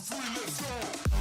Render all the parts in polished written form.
three, let's go.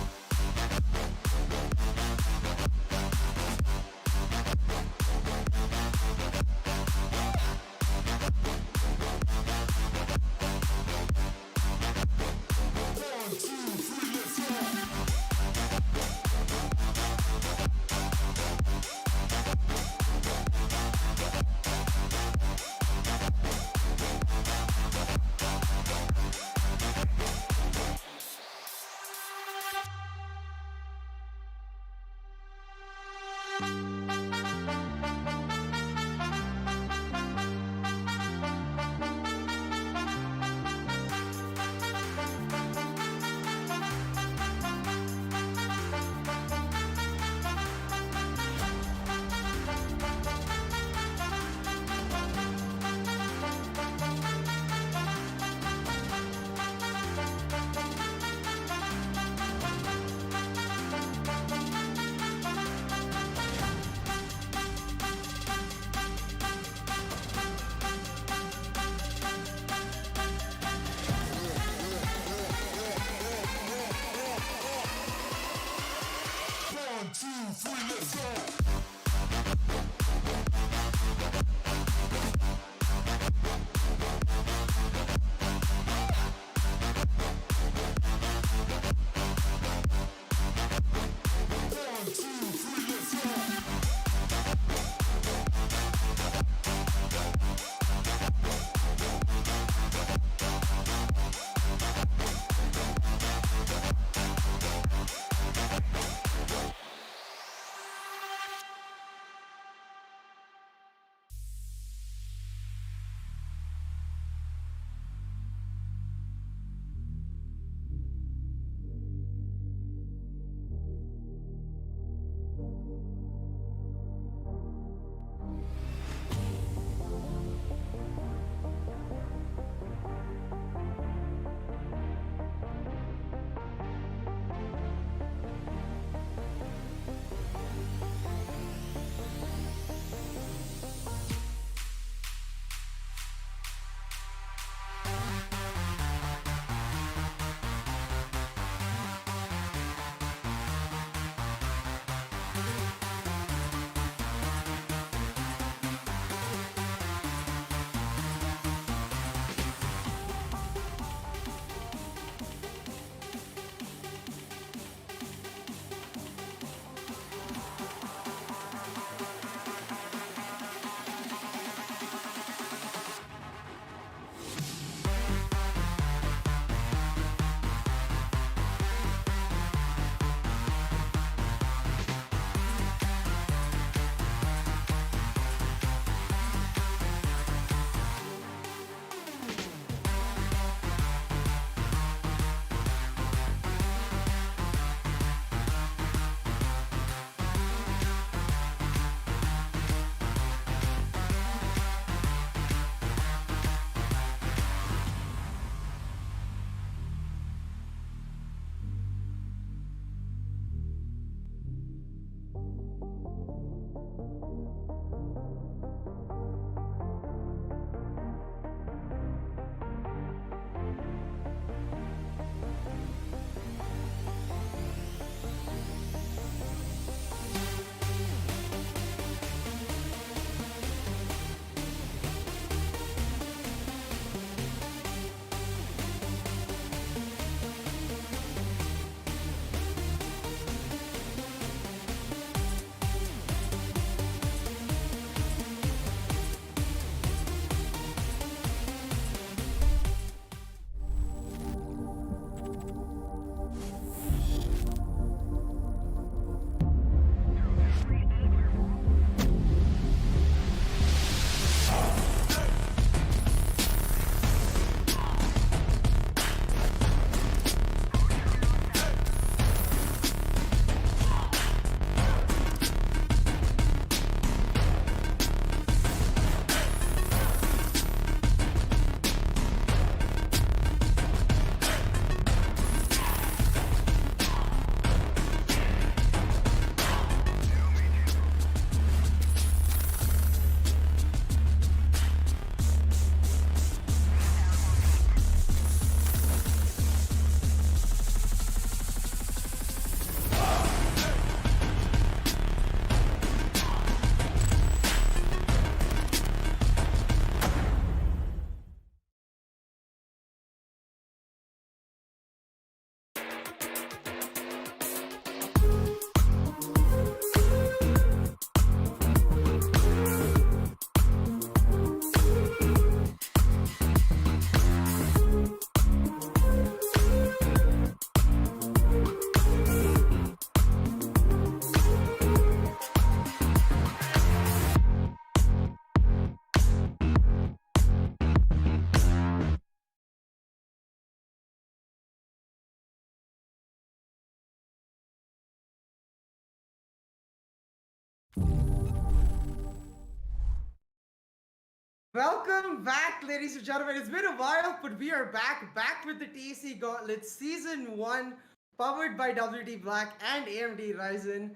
Welcome back, ladies and gentlemen. It's been a while, but we are back with the TEC Gauntlet Season 1, powered by WD Black and AMD Ryzen.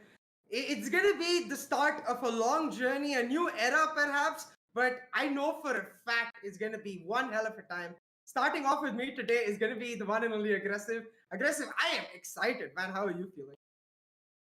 It's gonna be the start of a long journey, a new era perhaps, but I know for a fact it's gonna be one hell of a time. Starting off with me today is gonna be the one and only Aggressive. Aggressive, I am excited, man. How are you feeling?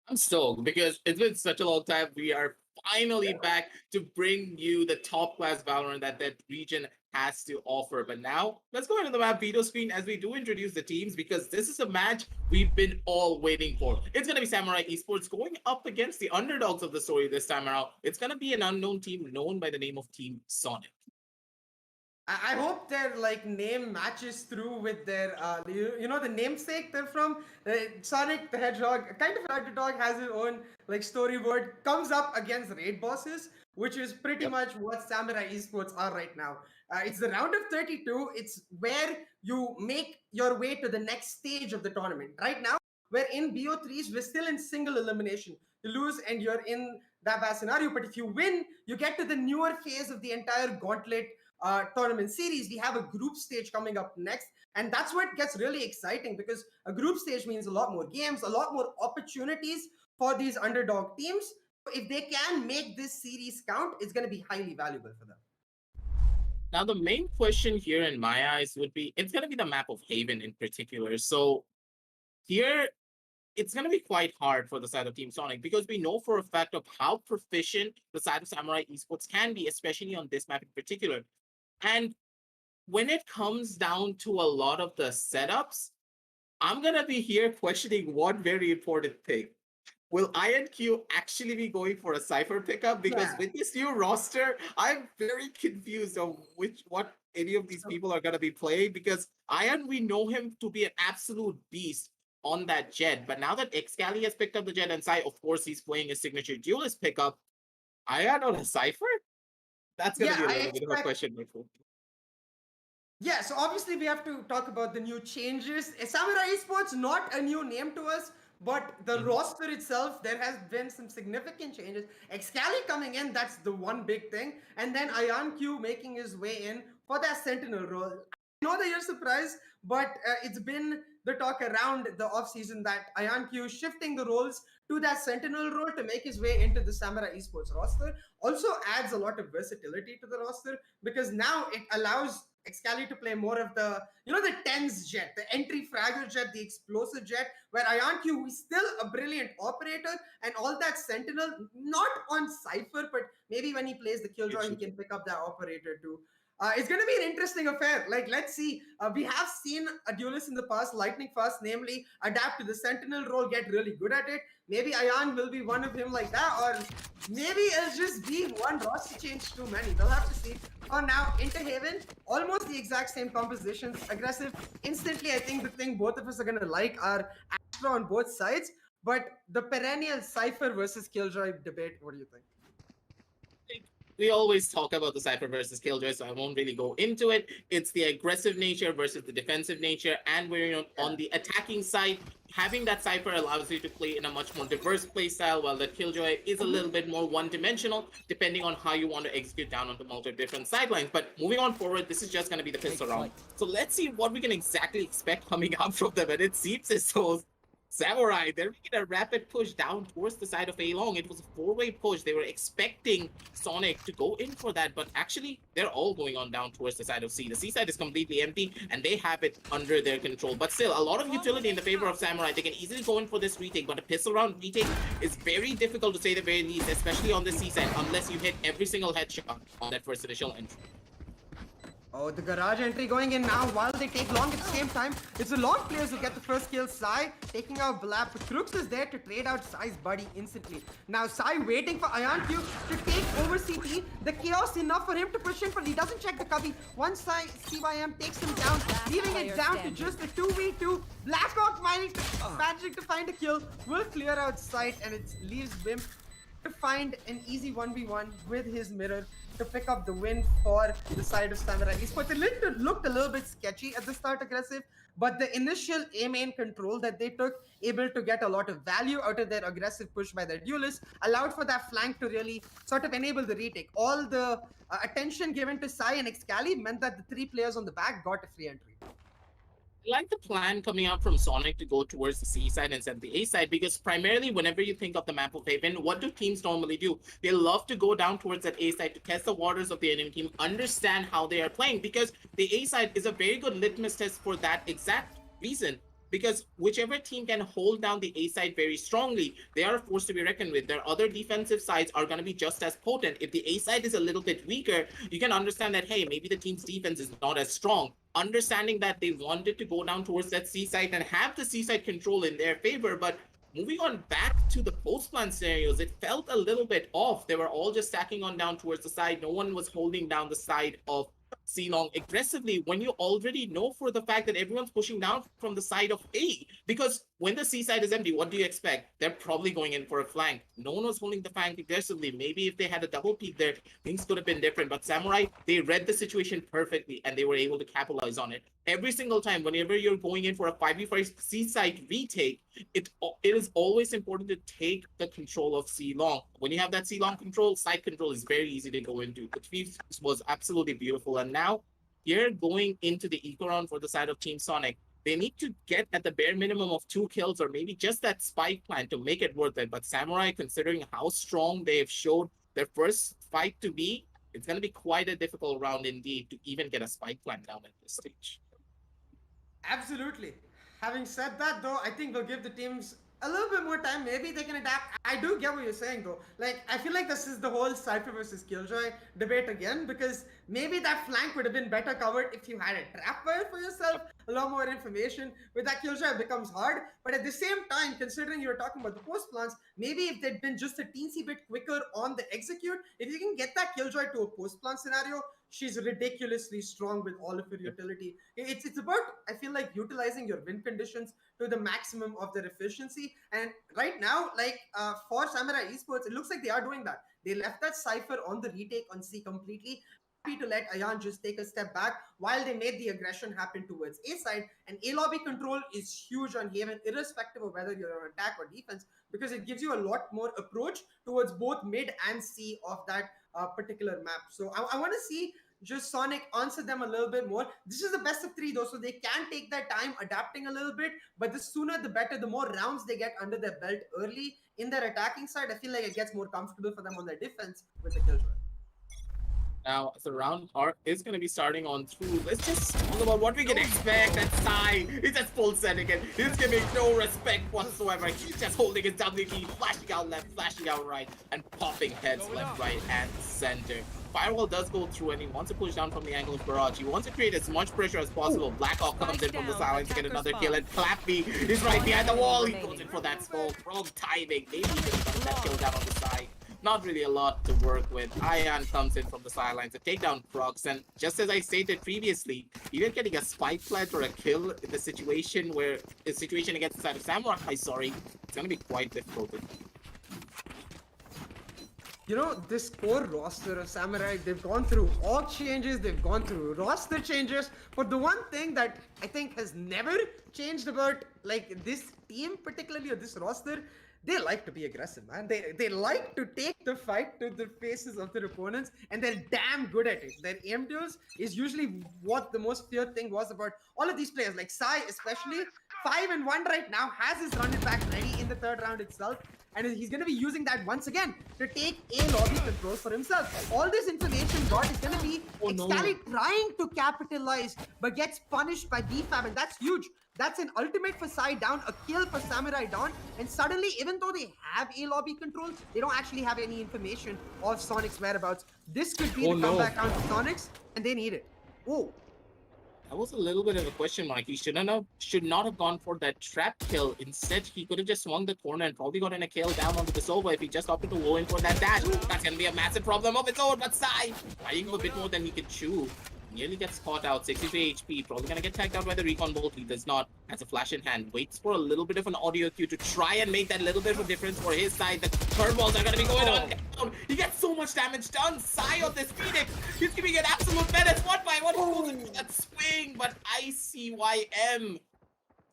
I'm stoked because it's been such a long time. We are finally back to bring you the top class Valorant that region has to offer. But now let's go into the map video screen as we do introduce the teams because this is a match we've been all waiting for. It's gonna be Samurai Esports going up against the underdogs of the story this time around. It's gonna be an unknown team known by the name of Team Sonic. I hope their like name matches through with their you know the namesake they're from. Sonic the Hedgehog, kind of underdog, has his own like storyboard. Comes up against raid bosses, which is pretty Yep. much what Samurai Esports are right now. It's the round of 32. It's where you make your way to the next stage of the tournament. Right now, we're in BO3s. We're still in single elimination. You lose and you're in that bad scenario. But if you win, you get to the newer phase of the entire gauntlet tournament series. We have a group stage coming up next, and that's what gets really exciting because a group stage means a lot more games, a lot more opportunities for these underdog teams. If they can make this series count, it's going to be highly valuable for them. Now the main question here in my eyes would be it's gonna be the map of Haven in particular. So here it's going to be quite hard for the side of Team Sonic because we know for a fact of how proficient the side of Samurai Esports can be, especially on this map in particular. And when it comes down to a lot of the setups, I'm going to be here questioning one very important thing. Will INQ actually be going for a Cypher pickup? Because with this new roster, I'm very confused on what any of these people are going to be playing because Ian, we know him to be an absolute beast on that Jet. But now that Excali has picked up the Jet and Sai, of course, he's playing his signature duelist pickup. Ian on a Cypher? That's going to be a little bit of a question mark. Yeah, so obviously we have to talk about the new changes. Samurai Esports, not a new name to us, but the roster itself, there has been some significant changes. Excali coming in, that's the one big thing. And then IonQ making his way in for that Sentinel role. I know that you're surprised, but it's been the talk around the offseason that IonQ shifting the roles to that Sentinel role to make his way into the Samurai Esports roster also adds a lot of versatility to the roster because now it allows Excali to play more of the, the TENS jet, the entry fragger jet, the explosive jet, where IonQ is still a brilliant operator and all that Sentinel, not on Cypher, but maybe when he plays the Killjoy, he can pick up that operator too. It's going to be an interesting affair. Like, let's see. We have seen a duelist in the past, Lightning Fast, namely, adapt to the Sentinel role, get really good at it. Maybe Ayan will be one of him like that, or maybe it'll just be one roster change too many. We'll have to see. For now, into Haven, almost the exact same compositions. Aggressive. Instantly, I think the thing both of us are going to like are Astra on both sides. But the perennial Cypher versus Killjoy debate, what do you think? We always talk about the Cypher versus Killjoy, so I won't really go into it. It's the aggressive nature versus the defensive nature, and we're on the attacking side. Having that Cypher allows you to play in a much more diverse play style, while the Killjoy is a little bit more one-dimensional, depending on how you want to execute down onto multiple different sidelines. But moving on forward, this is just going to be the pistol round. So let's see what we can exactly expect coming out from them, and it seems as though Samurai, they're making a rapid push down towards the side of A Long. It was a four-way push. They were expecting Sonic to go in for that, but actually, they're all going on down towards the side of C. The C side is completely empty, and they have it under their control. But still, a lot of utility in the favor of Samurai. They can easily go in for this retake, but a pistol round retake is very difficult to say the very least, especially on the C side, unless you hit every single headshot on that first initial entry. Oh, the garage entry going in now while they take long at the same time. It's the long players who get the first kill. Sai taking out Blap. Crooks is there to trade out Sai's buddy instantly. Now Sai waiting for IonQ to take over CT. The chaos enough for him to push in, but he doesn't check the cubby. Once Sai CYM takes him down, leaving it down to just a 2v2. Blackhawk managing to find a kill. Will clear out sight and it leaves Wimp to find an easy 1v1 with his mirror to pick up the win for the side of Samurai Esports. It looked a little bit sketchy at the start, aggressive, but the initial A main control that they took, able to get a lot of value out of their aggressive push by their duelists, allowed for that flank to really sort of enable the retake. All the attention given to Sai and Excali meant that the three players on the back got a free entry. I like the plan coming out from Sonic to go towards the C side instead of the A side, because primarily whenever you think of the map of Haven, what do teams normally do? They love to go down towards that A side to test the waters of the enemy team, understand how they are playing, because the A side is a very good litmus test for that exact reason. Because whichever team can hold down the A side very strongly, they are a force to be reckoned with. Their other defensive sides are going to be just as potent. If the A side is a little bit weaker, you can understand that, hey, maybe the team's defense is not as strong. Understanding that they wanted to go down towards that C side and have the C side control in their favor, but moving on back to the post-plan scenarios, it felt a little bit off. They were all just stacking on down towards the side. No one was holding down the side of C-Long aggressively when you already know for the fact that everyone's pushing down from the side of A. Because when the C side is empty, what do you expect? They're probably going in for a flank. No one was holding the flank aggressively. Maybe if they had a double peek there, things could have been different. But Samurai, they read the situation perfectly and they were able to capitalize on it. Every single time, whenever you're going in for a 5v5 C side retake, it is always important to take the control of C-Long. When you have that C-Long control, side control is very easy to go into. The tweet was absolutely beautiful. And now you're going into the eco round for the side of Team Sonic. They need to get at the bare minimum of 2 kills or maybe just that spike plan to make it worth it. But Samurai, considering how strong they've showed their first fight to be, it's going to be quite a difficult round indeed to even get a spike plan down at this stage. Absolutely. Having said that, though, I think we'll give the teams a little bit more time. Maybe they can adapt. I do get what you're saying, though. Like, I feel like this is the whole Cypher versus Killjoy debate again, because maybe that flank would have been better covered if you had a trap wire for yourself, a lot more information. With that Killjoy, it becomes hard. But at the same time, considering you were talking about the post plans, maybe if they'd been just a teensy bit quicker on the execute, if you can get that Killjoy to a post plan scenario, she's ridiculously strong with all of her utility. It's about, I feel like, utilizing your win conditions to the maximum of their efficiency. And right now, like for Samurai Esports, it looks like they are doing that. They left that Cypher on the retake on C completely. Happy to let Ayan just take a step back while they made the aggression happen towards A side. And A lobby control is huge on Haven, irrespective of whether you're on attack or defense, because it gives you a lot more approach towards both mid and C of that particular map. So I want to see just Sonic answer them a little bit more. This is the best of 3 though, so they can take their time adapting a little bit, but the sooner the better. The more rounds they get under their belt early in their attacking side, I feel like it gets more comfortable for them on their defense with the Killjoy. Now, the round arc is going to be starting on through. Let's just talk about what we can expect. That Sai, he's just full set again. He's giving no respect whatsoever. He's just holding his W key, flashing out left, flashing out right, and popping heads left, right, and center. Firewall does go through and he wants to push down from the angle of Barrage. He wants to create as much pressure as possible. Blackhawk comes in from the silence to get another kill, and Clappy is right behind the wall. He goes in for that small wrong timing. Maybe he could have gotten that kill down on the side. Not really a lot to work with. Ayan comes in from the sidelines to take down Prox, and just as I stated previously, even getting a spike plant or a kill in the situation where the situation against the side of Samurai, it's gonna be quite difficult. You know, this core roster of Samurai, they've gone through org changes, they've gone through roster changes, but the one thing that I think has never changed about like this team particularly, or this roster, they like to be aggressive, man. They like to take the fight to the faces of their opponents, and they're damn good at it. Their aim duels is usually what the most feared thing was about all of these players, like Sai especially. 5-1 right now, has his run it back ready in the 3rd round itself, and he's going to be using that once again to take A lobby control for himself. All this information got is going to be Excali trying to capitalize, but gets punished by DFAB, and that's huge. That's an ultimate for Sai down, a kill for Samurai down, and suddenly, even though they have A lobby control, they don't actually have any information of Sonic's whereabouts. This could be the comeback round for Sonics, and they need it. Oh. That was a little bit of a question mark. He should not have gone for that trap kill. Instead, he could have just swung the corner and probably gotten a kill down onto the Sova if he just opted to go in for that dash. That's going to be a massive problem of its own, but Sai, trying a bit more than he could chew. nearly gets caught out, 63 HP, probably gonna get tagged out by the recon bolt. He does not, has a flash in hand, waits for a little bit of an audio cue to try and make that little bit of a difference for his side. The curveballs are gonna be going on down. He gets so much damage done. Sai on this Phoenix, he's giving an absolute menace. 1 by 1, he goes into that swing, but ICYM,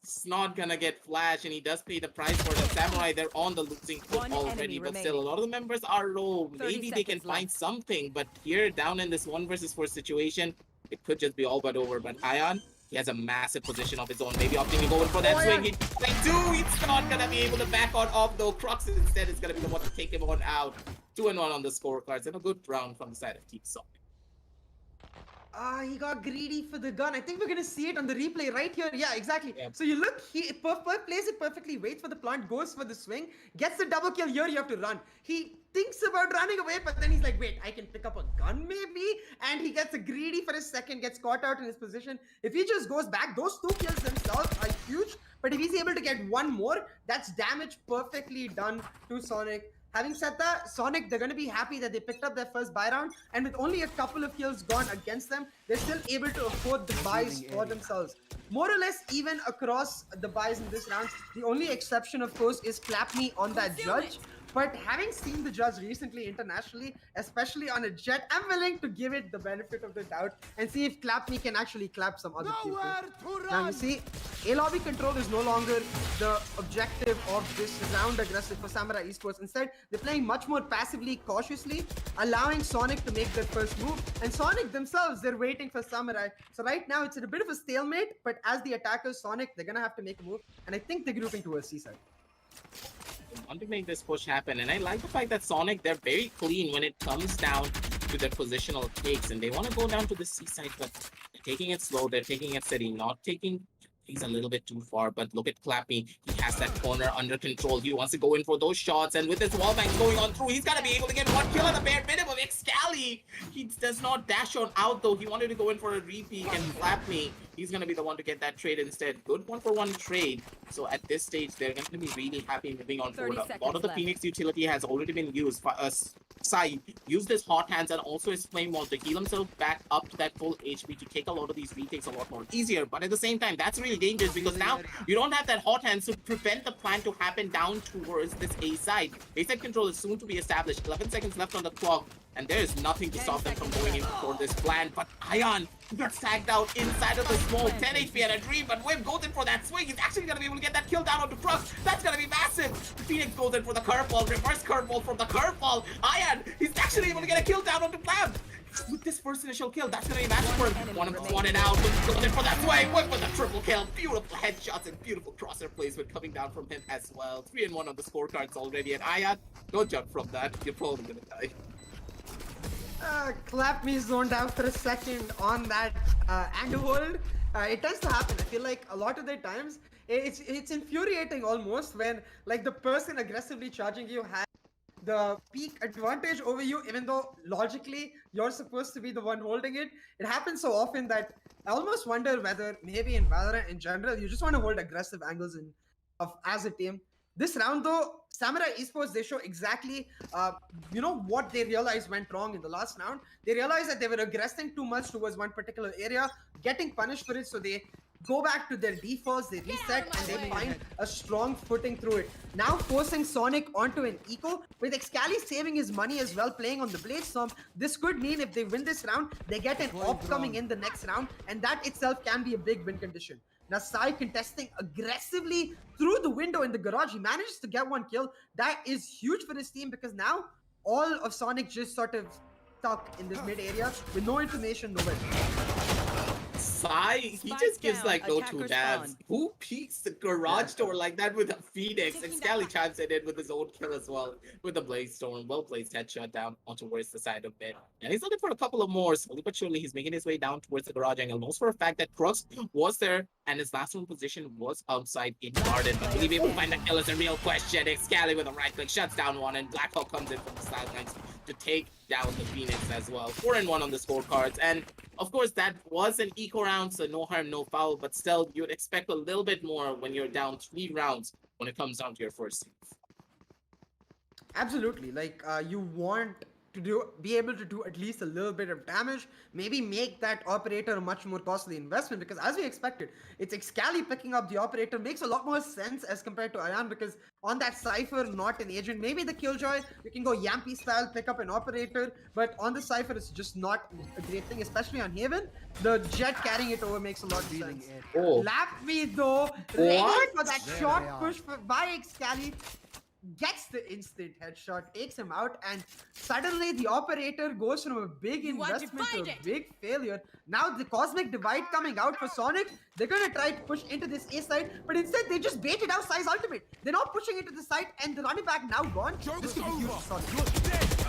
it's not gonna get flash, and he does pay the price for the Samurai. They're on the losing foot already, but still, a lot of the members are low. Maybe they can find something, but here, down in this 1 versus 4 situation, it could just be all but over. But Ion, he has a massive position of his own. Maybe opting to go in for that swing. He's not gonna be able to back on off though. Crux instead is gonna be the one to take him on out. 2-1 on the scorecards, and a good round from the side of Team Sonic. He got greedy for the gun. I think we're gonna see it on the replay right here. Yeah, exactly. Yep. So you look, he plays it perfectly, waits for the plant, goes for the swing, gets the double kill. Here you have to run. He thinks about running away, but then he's like, wait, I can pick up a gun maybe? And he gets a greedy for a second, gets caught out in his position. If he just goes back, those 2 kills themselves are huge. But if he's able to get 1 more, that's damage perfectly done to Sonic. Having said that, Sonic, they're going to be happy that they picked up their first buy round, and with only a couple of kills gone against them, they're still able to afford the buys for themselves. More or less even across the buys in this round. The only exception, of course, is Clap Me on that Judge. But having seen the Judge recently internationally, especially on a Jet, I'm willing to give it the benefit of the doubt and see if Clap Me can actually clap some other people. Now you see, A lobby control is no longer the objective of this round aggressive for Samurai Esports. Instead, they're playing much more passively, cautiously, allowing Sonic to make their first move. And Sonic themselves, they're waiting for Samurai. So right now, it's a bit of a stalemate, but as the attackers, Sonic, they're going to have to make a move. And I think they're grouping towards C-side. They want to make this push happen, and I like the fact that Sonic, they're very clean when it comes down to their positional takes, and they want to go down to the C side, but they're taking it slow, they're taking it steady, not taking things a little bit too far. But look at Clappy, he has that corner under control. He wants to go in for those shots, and with his wall bangs going on through, he's got to be able to get 1 kill at the bare minimum. Excali, he does not dash on out though. He wanted to go in for a repeat, and Clappy, he's going to be the one to get that trade instead. Good 1-for-1 trade. So at this stage, they're going to be really happy moving on forward. A lot of the Phoenix utility has already been used. Sai used his hot hands and also his flame wall to heal himself back up to that full HP to take a lot of these retakes a lot more easier. But at the same time, that's really dangerous because now you don't have that hot hands to prevent the plan to happen down towards this A side. A side control is soon to be established. 11 seconds left on the clock, and there is nothing to stop them from going in for this plan. But Ion gets tagged out inside of the smoke. 10 HP and a dream, but Wim goes in for that swing. He's actually going to be able to get that kill down onto Crux. That's going to be massive. The Phoenix goes in for the curveball, reverse curveball from the curveball. Ion, he's actually able to get a kill down onto Flam. With this first initial kill, that's going to be massive for him. One of them wanted out, goes in for that swing. Wim with a triple kill. Beautiful headshots and beautiful crosshair placement coming down from him as well. 3-1 on the scorecards already. And Ion, don't jump from that. You're probably going to die. Clap Me zoned out for a second on that and hold. It tends to happen. I feel like a lot of the times it's infuriating almost when like the person aggressively charging you has the peak advantage over you, even though logically you're supposed to be the one holding it. It happens so often that I almost wonder whether maybe in Valorant in general you just want to hold aggressive angles as a team. This round though, Samurai Esports, they show exactly, what they realized went wrong in the last round. They realized that they were aggressing too much towards one particular area, getting punished for it, so they go back to their defaults, they reset, and they find a strong footing through it. Now forcing Sonic onto an eco, with Excali saving his money as well, playing on the Blade Storm. This could mean if they win this round, they get an op coming in the next round, and that itself can be a big win condition. Now Sai contesting aggressively through the window in the garage. He manages to get 1 kill. That is huge for his team because now all of Sonic just sort of stuck in this mid area with no information, nowhere. Sai, he just gives like no 2 dabs. Who peeks the garage door like that with a Phoenix? And Scally chimes it in with his own kill as well with the Blaze Storm. Well placed headshot down onto towards the side of mid. And he's looking for a couple of more. Slowly but surely, he's making his way down towards the garage angle. Knows for a fact that Crux was there and his last one position was outside in garden. But will he be able to find the kill is a real question. Scally with a right click shuts down one, and Blackhawk comes in from the sidelines to take down the Phoenix as well. 4-1 on the scorecards. And of course, that was an eco round, so no harm, no foul. But still, you'd expect a little bit more when you're down 3 rounds when it comes down to your first seeds. Absolutely. Like, you want to be able to do at least a little bit of damage, maybe make that operator a much more costly investment, because as we expected, it's Excali picking up the operator makes a lot more sense as compared to Ayan, because on that Cypher, not an agent. Maybe the Killjoy, you can go Yampy style, pick up an operator, but on the Cypher, it's just not a great thing, especially on Haven. The Jet carrying it over makes a lot of sense. Oh, Lappy though, ready what? for that short push by Excali, gets the instant headshot, takes him out, and suddenly the operator goes from a big investment to a big failure. Now the Cosmic Divide coming out for Sonic, they're gonna try to push into this A side, but instead they just baited out Sai's ultimate. They're not pushing into the side, and the running back now gone. This could be huge for Sonic.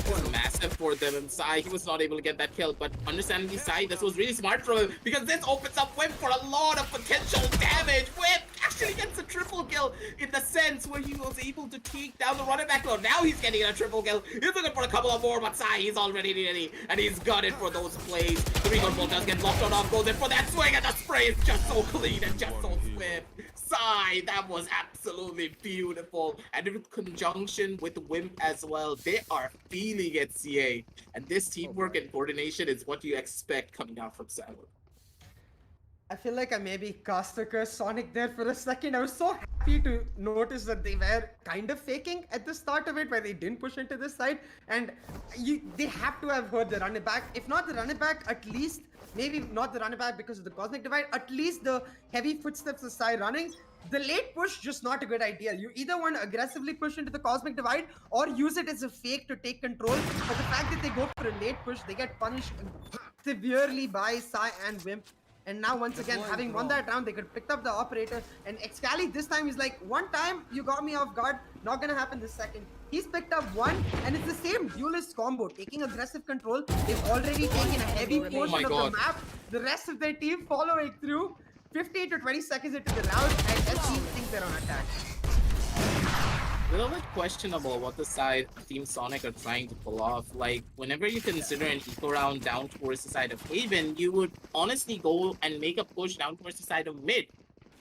It was massive for them, and Sai, he was not able to get that kill, but understandably Sai, this was really smart from him, because this opens up Whip for a lot of potential damage. Whip actually gets a triple kill in the sense where he was able to take down the running back. Now he's getting a triple kill. He's looking for a couple of more, but Sai, he's already ready, and he's got it for those plays. The recon ball does get locked on off, goes in for that swing, and the spray is just so clean and just so swift. Sai, that was absolutely beautiful. And in conjunction with Wimp as well, they are feeling it, CA. And this teamwork and coordination is what you expect coming out from Samurai. I feel like I maybe cast a curse Sonic there for a second. I was so happy to notice that they were kind of faking at the start of it, where they didn't push into this side. And they have to have heard the running back. If not the running back, at least, maybe not the running back because of the Cosmic Divide, at least the heavy footsteps of Sai running. The late push, just not a good idea. You either want to aggressively push into the Cosmic Divide or use it as a fake to take control. But the fact that they go for a late push, they get punished severely by Sai and Wimp. And now once again, having won that round, they could pick up the operator. And Excali this time is like, one time you got me off guard, not gonna happen this second. He's picked up one, and it's the same duelist combo, taking aggressive control. They've already taken a heavy portion of the map. The rest of their team following through. 15 to 20 seconds into the round, and SC thinks they're on attack. A little bit questionable what the side Team Sonic are trying to pull off. Like, whenever you consider an eco round down towards the side of Haven, you would honestly go and make a push down towards the side of mid.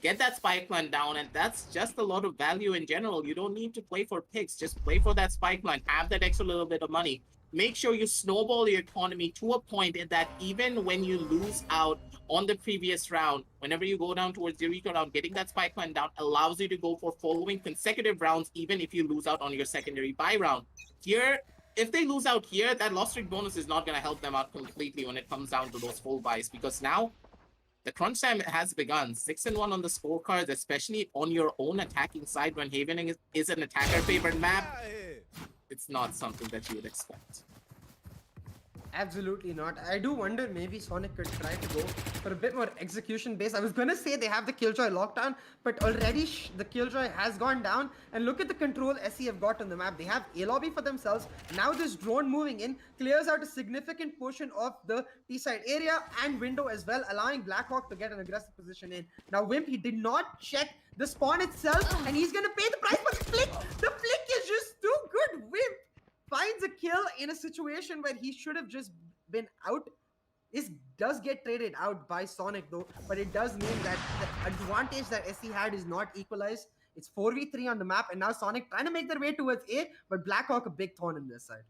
Get that spike line down, and that's just a lot of value in general. You don't need to play for picks, just play for that spike line, have that extra little bit of money. Make sure you snowball your economy to a point that even when you lose out on the previous round, whenever you go down towards the Rico round, getting that spike line down allows you to go for following consecutive rounds, even if you lose out on your secondary buy round. Here, if they lose out here, that loss streak bonus is not going to help them out completely when it comes down to those full buys, because now the crunch time has begun. 6-1 on the scorecards, especially on your own attacking side when Haven is an attacker-favored map. It's not something that you would expect. Absolutely not. I do wonder maybe Sonic could try to go for a bit more execution base. I was gonna say they have the Killjoy lockdown, but already the Killjoy has gone down. And look at the control SE have got on the map. They have A lobby for themselves. Now this drone moving in clears out a significant portion of the T side area and window as well, allowing Blackhawk to get an aggressive position in. Now Wimp, he did not check the spawn itself, and he's gonna pay the price. But the flick is just too good. Wimp finds a kill in a situation where he should have just been out. This does get traded out by Sonic though, but it does mean that the advantage that SC had is not equalized. It's 4v3 on the map, and now Sonic trying to make their way towards A, but Blackhawk a big thorn in this side.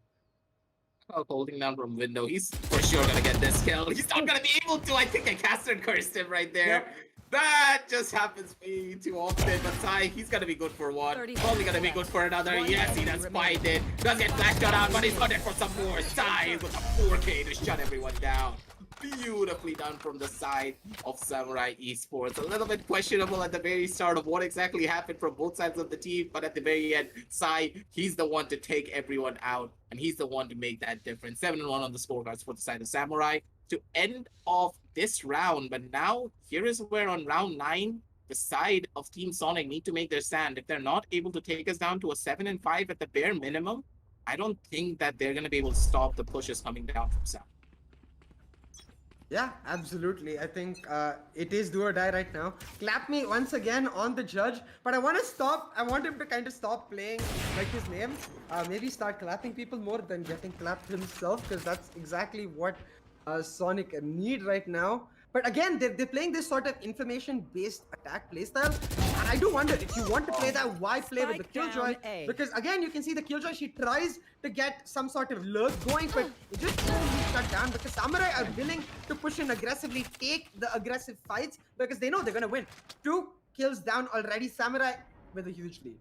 Holding down from window, he's for sure gonna get this kill. He's not gonna be able to. I think I caster cursed him right there. Yep. That just happens way too often, but Sai, he's gonna be good for one. Probably gonna be good for another. Yes, he does find it. Does get flashed out, but he's got it for some more. Sai with a 4K to shut everyone down. Beautifully done from the side of Samurai Esports. A little bit questionable at the very start of what exactly happened from both sides of the team, but at the very end, Sai, he's the one to take everyone out, and he's the one to make that difference. 7-1 on the scorecards for the side of Samurai to end off this round. But now, here is where on round 9, the side of Team Sonic need to make their stand. If they're not able to take us down to a 7-5 at the bare minimum, I don't think that they're going to be able to stop the pushes coming down from Sam. Yeah, absolutely. I think it is do or die right now. Clap me once again on the judge, but I want to stop. I want him to kind of stop playing like his name. Maybe start clapping people more than getting clapped himself, because that's exactly what Sonic need right now. But again, they're playing this sort of information-based attack playstyle. I do wonder if you want to play that, why play with the Spike down Killjoy? A. Because again, you can see the Killjoy, she tries to get some sort of lurk going, but it just won't be shut down because Samurai are willing to push in aggressively, take the aggressive fights because they know they're gonna win. 2 kills down already, Samurai with a huge lead.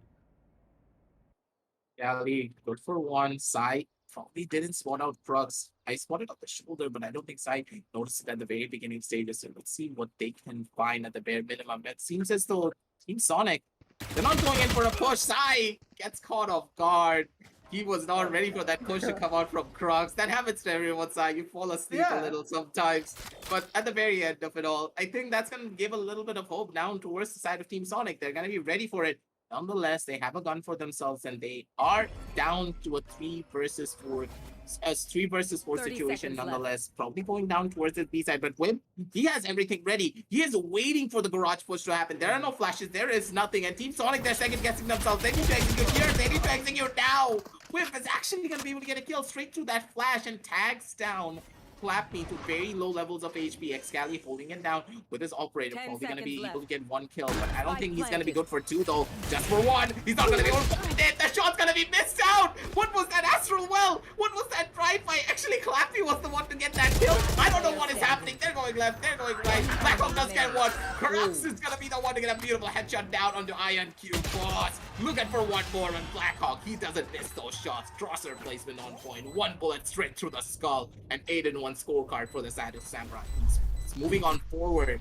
Gally, good for one. Sai probably didn't spot out Crux. I spotted on the shoulder, but I don't think Sai noticed it at the very beginning stages. So let's see what they can find at the bare minimum. It seems as though Team Sonic, they're not going in for a push. Sai gets caught off guard. He was not ready for that push to come out from Crux. That happens to everyone, Sai. You fall asleep a little sometimes. But at the very end of it all, I think that's going to give a little bit of hope down towards the side of Team Sonic. They're going to be ready for it. Nonetheless, they have a gun for themselves and they are down to a 3 versus 4 situation nonetheless. Probably going down towards the B side, but Wim, he has everything ready. He is waiting for the garage push to happen. There are no flashes, there is nothing, and Team Sonic, they're second guessing themselves. They need to execute here, they need to execute now. Wim is actually going to be able to get a kill straight through that flash and tags down Clappy to very low levels of HP. Excali holding it down with his operator. Probably going to be able to get 1 kill, but I don't think he's going to be good for 2 though. Just for 1. He's not going to be able to find it. The shot's going to be missed out. What was that Astral Well? What was that drive-by? Actually, Clappy was the one to get that kill. I don't know what is happening. They're going left. They're going right. Blackhawk does get 1. Crux is going to be the one to get a beautiful headshot down onto Ion Q. Boss, looking for 1 more on Blackhawk. He doesn't miss those shots. Crosshair placement on point. 1 bullet straight through the skull. And 8-1 scorecard for the side of Samurai. It's moving on forward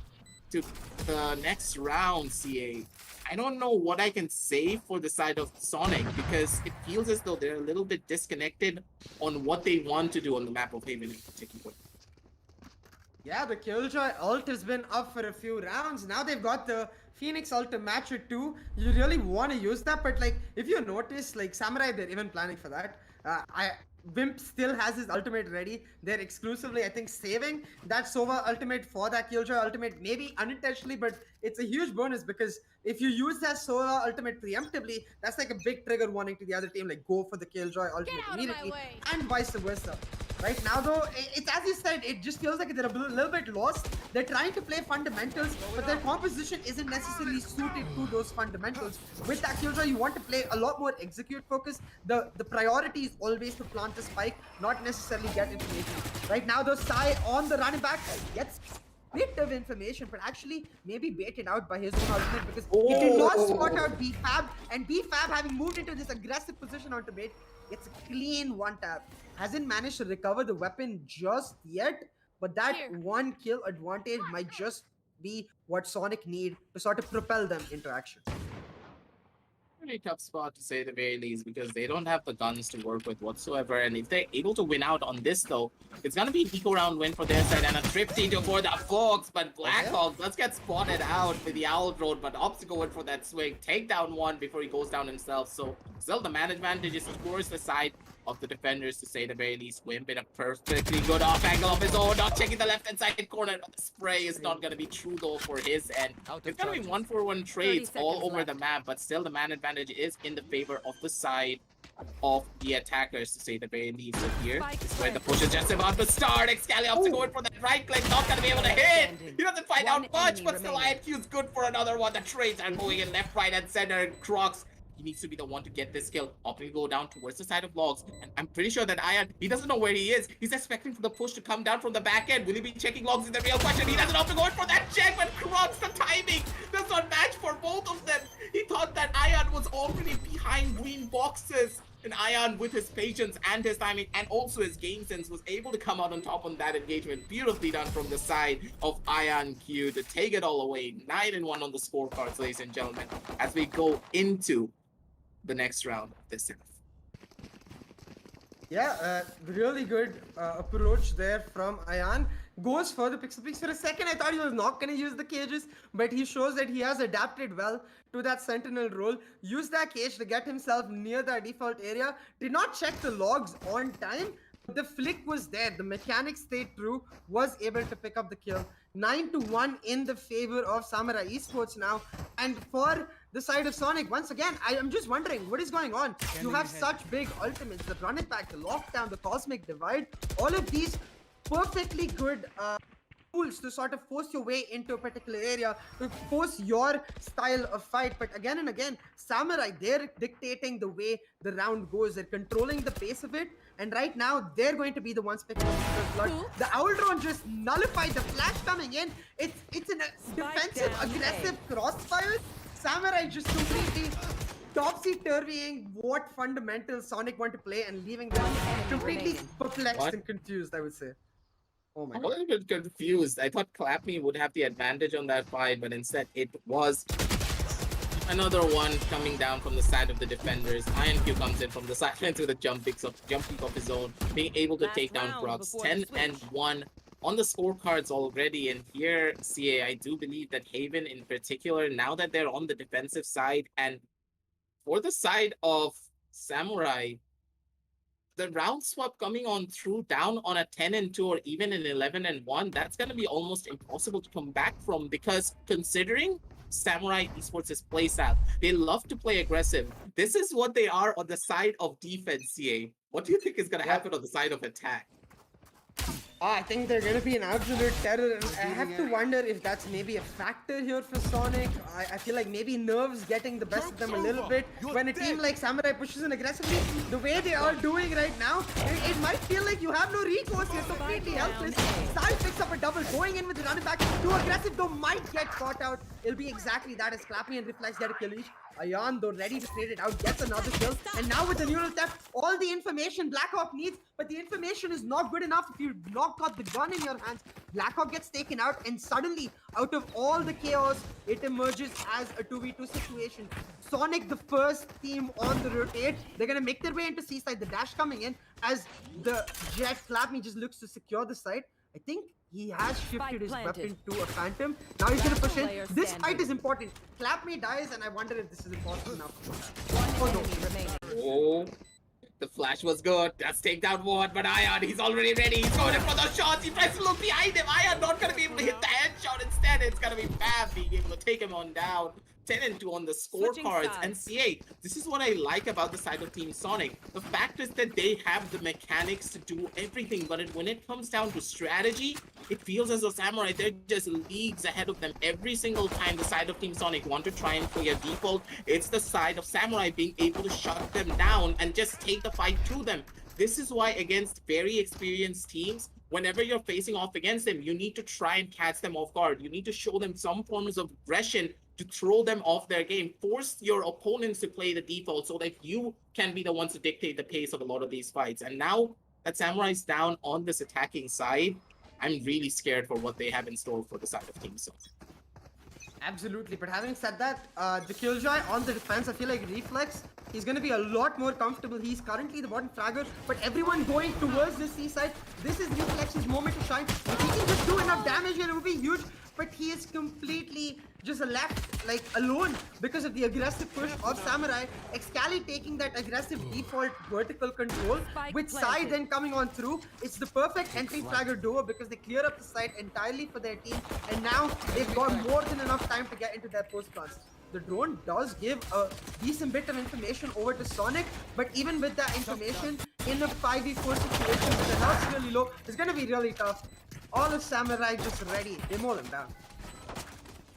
to the next round, CA. I don't know what I can say for the side of Sonic because it feels as though they're a little bit disconnected on what they want to do on the map of Haven in particular. Yeah, the Killjoy ult has been up for a few rounds. Now they've got the Phoenix ult to match it too. You really want to use that, but like if you notice, like Samurai, they're even planning for that. Wimp still has his ultimate ready. They're exclusively, I think, saving that Sova ultimate for that Killjoy ultimate, maybe unintentionally, but it's a huge bonus because if you use that Sova ultimate preemptively, that's like a big trigger warning to the other team, like go for the Killjoy ultimate immediately, and vice versa. Right now, though, it's as you said, it just feels like they're a little bit lost. They're trying to play fundamentals, but their composition isn't necessarily suited to those fundamentals. With that Killjoy, you want to play a lot more execute focus. The priority is always to plant the spike, not necessarily get information. Right now, though, Sai on the running back gets bit of information, but actually maybe baited out by his own ultimate because he did not spot out BFab, and BFab, having moved into this aggressive position onto bait, gets a clean 1 tap. Hasn't managed to recover the weapon just yet, but that 1 kill advantage might just be what Sonic need to sort of propel them into action. Pretty tough spot to say the very least because they don't have the guns to work with whatsoever, and if they're able to win out on this though, it's gonna be an eco round win for their side and a thrifty to for the Fox, but Blackhawk does get spotted out with the Owl Road, but opts to go in for that swing, take down 1 before he goes down himself, so still the man advantage is towards the side of the defenders to say the very least. Wimp in a perfectly good off angle of his own, not checking the left hand side corner, but the spray is not going to be true though for his end. It's going to be 1-for-1 trades all over the map, but still the man advantage is in the favor of the side of the attackers to say the very least. So here is where the push is just about to start. Excali opts to go in for that right click, not going to be able to hit. He doesn't find out much, but still IQ is good for another one. The trades are going in left, right, and center. Crocs, he needs to be the one to get this kill. Opting to go down towards the side of Logs. And I'm pretty sure that Ion, he doesn't know where he is. He's expecting for the push to come down from the back end. Will he be checking Logs is the real question. He doesn't opt to go in for that check, but Crocs, the timing does not match for both of them. He thought that Ion was already behind green boxes. And Ion, with his patience and his timing and also his game sense, was able to come out on top on that engagement. Beautifully done from the side of Ion Q to take it all away. 9-1 on the scorecards, ladies and gentlemen, as we go into the next round of this half. Yeah, really good approach there from Ayan. Goes for the pixel peaks. For a second, I thought he was not going to use the cages, but he shows that he has adapted well to that sentinel role. Used that cage to get himself near the default area. Did not check the logs on time. The flick was there. The mechanics stayed true. Was able to pick up the kill. 9-1 in the favor of Samurai Esports now. And for the side of Sonic, once again, I am just wondering what is going on. You have such big ultimates, the run it back, the lockdown, the cosmic divide, all of these perfectly good tools to sort of force your way into a particular area, to force your style of fight. But again and again, Samurai, they're dictating the way the round goes. They're controlling the pace of it. And right now, they're going to be the ones picking up the blood. The Owl Drone just nullified the flash coming in. It's a defensive, aggressive crossfire. Samurai just completely topsy-turvying what fundamentals Sonic want to play and leaving them completely perplexed and confused, I would say. Oh my I'm a god. little bit confused. I thought Clapme would have the advantage on that fight, but instead it was another one coming down from the side of the defenders. IronQ comes in from the sidelines with a jump kick of his own, being able to take down Prox. 10-1 on the scorecards already. And here, CA, I do believe that Haven in particular, now that they're on the defensive side, and for the side of Samurai, the round swap coming on through down on a 10-2 or even an 11-1, that's going to be almost impossible to come back from, because considering Samurai Esports' play style, they love to play aggressive. This is what they are on the side of defense, CA. What do you think is going to happen on the side of attack? I think they're going to be an absolute terror. And I have to wonder if that's maybe a factor here for Sonic. I feel like maybe nerves getting the best of them a little bit. When a team like Samurai pushes in aggressively, the way they are doing right now, it might feel like you have no recourse. You're completely helpless. Sai picks up a double, going in with the running back. Too aggressive though, might get caught out. It'll be exactly that as Clappy and Reflex get a kill each. Ayan, though, ready to trade it out, gets another kill. And now with the neural theft, all the information Blackhawk needs, but the information is not good enough if you've not got the gun in your hands. Blackhawk gets taken out, and suddenly, out of all the chaos, it emerges as a 2v2 situation. Sonic, the first team on the rotate, they're going to make their way into C-side. The dash coming in as the Jet Clappy just looks to secure the side. I think he has shifted his weapon to a Phantom. Now he's going to push in. This fight is important. Clapme dies, and I wonder if this is important enough. Oh no. Oh, the flash was good. That's take down one, but Ion, he's already ready. He's going in for those shots. He tries to look behind him. Ion not going to be able to hit the headshot. Instead, it's going to be Fab being able to take him on down. 10-2 on the scorecards. And CA, this is what I like about the side of Team Sonic. The fact is that they have the mechanics to do everything, but when it comes down to strategy, it feels as though Samurai, they're just leagues ahead of them every single time the side of Team Sonic want to try and play a default. It's the side of Samurai being able to shut them down and just take the fight to them. This is why against very experienced teams, whenever you're facing off against them, you need to try and catch them off guard. You need to show them some forms of aggression to throw them off their game. Force your opponents to play the default so that you can be the ones to dictate the pace of a lot of these fights. And now that Samurai's down on this attacking side, I'm really scared for what they have in store for the side of Team Sonic. Absolutely, but having said that, the Killjoy on the defense, I feel like Reflex, he's going to be a lot more comfortable. He's currently the bottom fragger, but everyone going towards the C side, this is Reflex's moment to shine. If he can just do enough damage here, it would be huge, but he is completely just left like alone because of the aggressive push of Samurai. Excali taking that aggressive default vertical control with Sai then coming on through. It's the perfect entry fragger duo because they clear up the site entirely for their team, and now they've got more than enough time to get into their post plants. The drone does give a decent bit of information over to Sonic, but even with that information in a 5v4 situation with the health really low, it's gonna be really tough. All of Samurai just ready. They mow them down.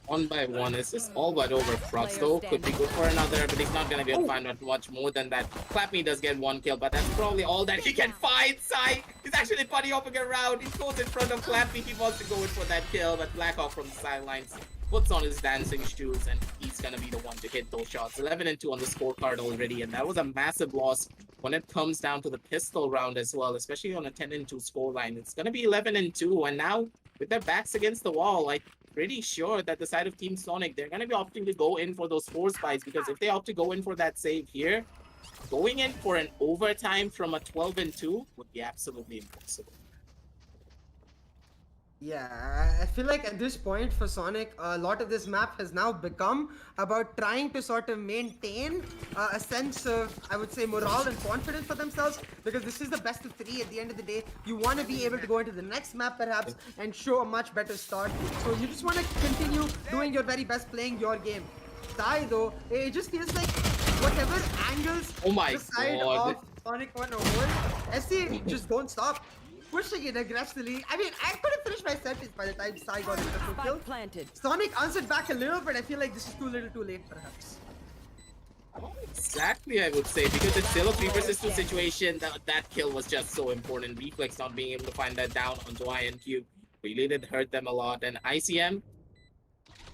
1 by 1 is just all but over. Prox though could be good for another, but he's not gonna be able to find out much more than that. Clappme does get 1 kill, but that's probably all that he can find. Sai is actually putty hopping around. He goes in front of Clappme. He wants to go in for that kill, but Blackhawk from the sidelines puts on his dancing shoes, and he's gonna be the one to hit those shots. 11-2 on the scorecard already, and that was a massive loss when it comes down to the pistol round as well, especially on a 10-2 scoreline. It's gonna be 11-2, and now with their backs against the wall, I'm pretty sure that the side of Team Sonic, they're gonna be opting to go in for those force buys, because if they opt to go in for that save here, going in for an overtime from a 12-2 would be absolutely impossible. Yeah, I feel like at this point for Sonic, a lot of this map has now become about trying to sort of maintain a sense of, I would say, morale and confidence for themselves, because this is the best of 3 at the end of the day. You want to be able to go into the next map perhaps and show a much better start. So you just want to continue doing your very best, playing your game. Sai though, it just feels like whatever angles Oh my the side God. of Sonic want to hold, SC just don't stop. pushing it aggressively. I mean, I couldn't finish my sentence by the time Sai got into the kill. Spike planted. Sonic answered back a little, but I feel like this is too little too late, perhaps. Exactly, I would say, because it's still a 3 versus 2 situation. That kill was just so important. Reflex not being able to find that down onto INQ really did hurt them a lot. And ICM,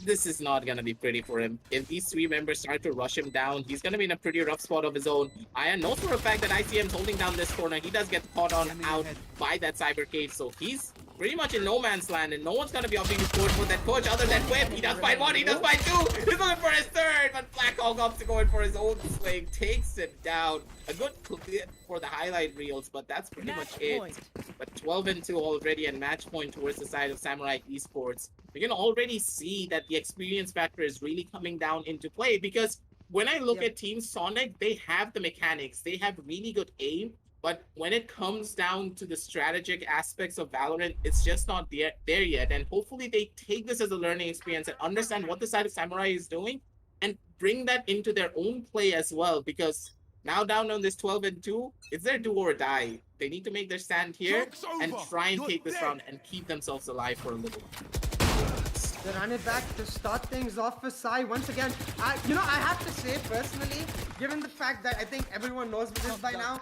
this is not going to be pretty for him. If these 3 members start to rush him down, he's going to be in a pretty rough spot of his own. I know for a fact that ICM's holding down this corner. He does get caught on out by that cyber cave, so he's pretty much in no man's land, and no one's going to be opting to go for that push other than Whip. He does find 1, he does find 2, he's looking for his 3rd, but Blackhawk opts to go in for his own swing, takes him down. A good clip for the highlight reels, but that's pretty much it. But 12-2 already, and match point towards the side of Samurai Esports. We can already see that the experience factor is really coming down into play, because when I look at Team Sonic, they have the mechanics, they have really good aim, but when it comes down to the strategic aspects of Valorant, it's just not there yet. And hopefully they take this as a learning experience and understand what the side of Samurai is doing and bring that into their own play as well, because now down on this 12-2, it's their do or die. They need to make their stand here and try and take this round and keep themselves alive for a little while. They run it back to start things off for Sai once again. I have to say personally, given the fact that I think everyone knows this by now,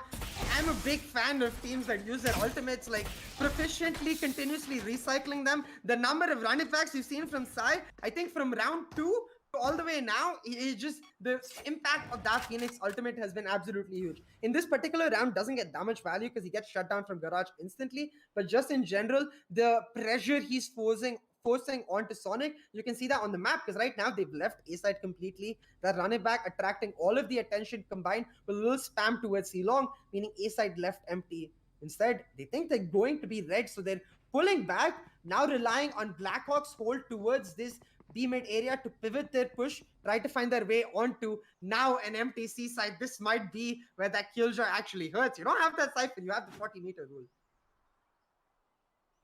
I'm a big fan of teams that use their ultimates like proficiently, continuously recycling them. The number of run it backs you've seen from Sai, I think from round 2 all the way now, the impact of that Phoenix ultimate has been absolutely huge. In this particular round, doesn't get that much value because he gets shut down from Garage instantly, but just in general, the pressure he's forcing onto Sonic, you can see that on the map, because right now they've left A side completely. That run it back attracting all of the attention combined with a little spam towards C long, meaning A side left empty. Instead, they think they're going to be red, so they're pulling back, now relying on Blackhawk's hold towards this B mid area to pivot their push, try to find their way onto now an empty C side. This might be where that killjoy actually hurts. You don't have that cypher, you have the 40-meter rule.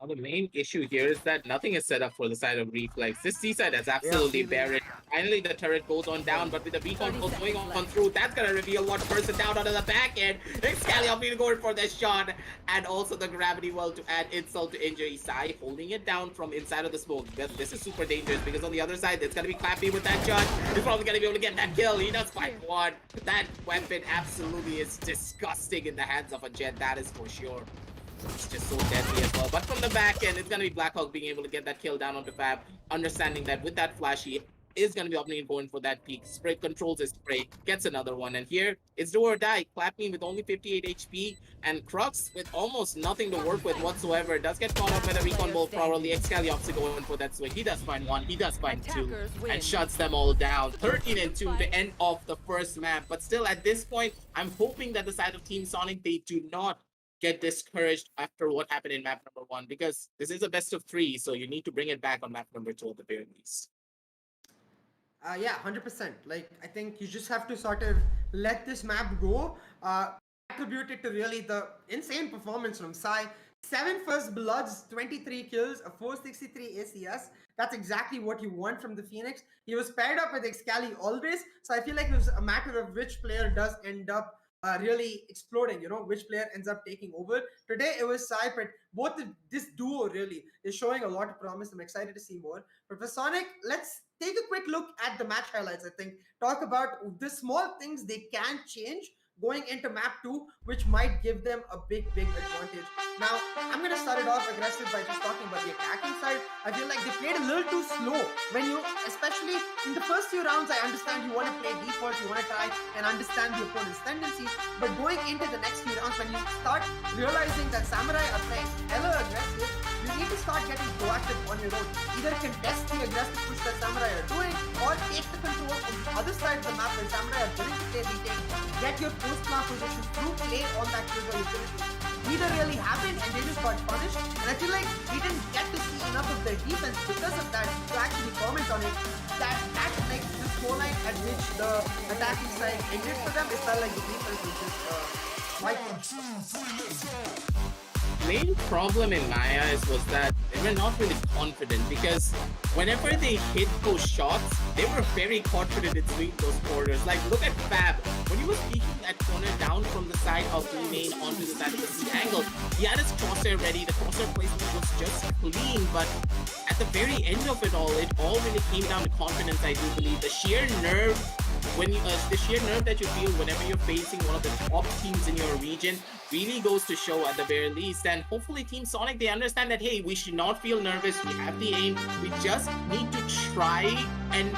Well, the main issue here is that nothing is set up for the side of Reflex. This C side is absolutely barren. Finally, the turret goes on down, but with the recon going on through, that's going to reveal one person down onto the back end. Excalibur going for the shot, and also the gravity well to add insult to injury. Sai holding it down from inside of the smoke. This is super dangerous, because on the other side, it's going to be Clappy with that shot. He's probably going to be able to get that kill. He does find 1. That weapon absolutely is disgusting in the hands of a Jet, that is for sure. It's just so deadly as well. But from the back end, it's going to be Blackhawk being able to get that kill down onto Fab, understanding that with that flash, he is going to be opening and going for that peak. Spray controls his spray, gets another one. And here, it's do or die. Clapping with only 58 HP, and Crux with almost nothing to work with whatsoever. Does get caught up by the recon bolt probably. Excalibur going for that swing. He does find 1, he does find 2, and shuts them all down. 13-2 to end off the first map. But still, at this point, I'm hoping that the side of Team Sonic, they do not get discouraged after what happened in map number 1, because this is a best of 3, so you need to bring it back on map number 2 at the very least. Yeah, 100%. Like, I think you just have to sort of let this map go. Attribute it to really the insane performance from Sai. 7 first bloods, 23 kills, a 463 ACS. That's exactly what you want from the Phoenix. He was paired up with Excali always, so I feel like it was a matter of which player does end up really exploding, which player ends up taking over. Today it was Sai, but this duo really is showing a lot of promise. I'm excited to see more. But for Sonic, let's take a quick look at the match highlights, I think. Talk about the small things they can change going into map 2, which might give them a big advantage. Now, I'm going to start it off aggressive by just talking about the attacking side. I feel like they played a little too slow. Especially in the first few rounds, I understand you want to play default, you want to try and understand the opponent's tendencies. But going into the next few rounds, when you start realizing that Samurai are playing hella aggressive, you need to start getting proactive on your own. Either contest the aggressive push that Samurai are doing, or take the control from the other side of the map when Samurai are willing to play retake, get your post-plant position through play on that trigger utility. Neither really happened, and they just got punished. And I feel like we didn't get to see enough of their defense because of that to actually comment on it. That like the scoreline at which the attacking side ended for them, it felt like the defense was just Main problem in my eyes was that they were not really confident, because whenever they hit those shots, they were very confident in swinging those corners. Like, look at Fab. When he was peeking that corner down down from the side of B main onto the side of the C angle. He had his crosshair ready. The crosshair placement was just clean, but at the very end of it all really came down to confidence, I do believe. The sheer nerve that you feel whenever you're facing one of the top teams in your region really goes to show at the very least. And hopefully Team Sonic, they understand that, hey, we should not feel nervous. We have the aim. We just need to try and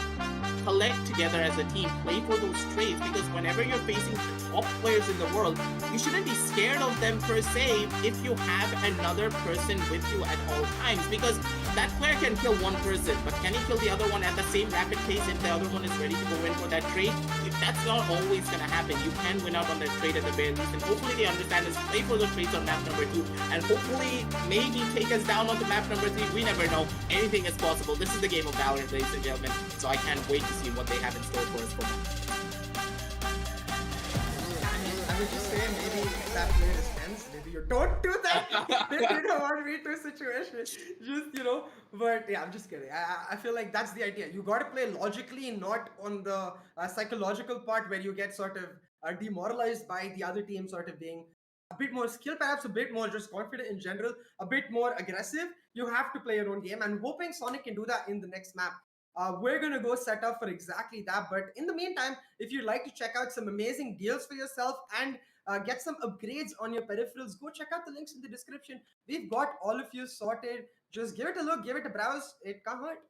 collect together as a team, play for those trades, because whenever you're facing the top players in the world, you shouldn't be scared of them per se if you have another person with you at all times, because that player can kill one person, but can he kill the other one at the same rapid pace if the other one is ready to go in for that trade? If that's not always going to happen, you can win out on that trade at the very least, and hopefully they understand this, play for the trades on map number 2, and hopefully maybe take us down on the map number 3. We never know. Anything is possible. This is the game of Valorant, ladies and gentlemen, so I can't wait to see what they have in store for us. I would just say maybe that player is tense. Maybe you don't do that. Maybe you don't want me to situation. Just, but yeah, I'm just kidding. I feel like that's the idea. You got to play logically, not on the psychological part where you get sort of demoralized by the other team sort of being a bit more skilled, perhaps a bit more just confident in general, a bit more aggressive. You have to play your own game, and hoping Sonic can do that in the next map. We're going to go set up for exactly that. But in the meantime, if you'd like to check out some amazing deals for yourself and get some upgrades on your peripherals, go check out the links in the description. We've got all of you sorted. Just give it a look, give it a browse. It can't hurt.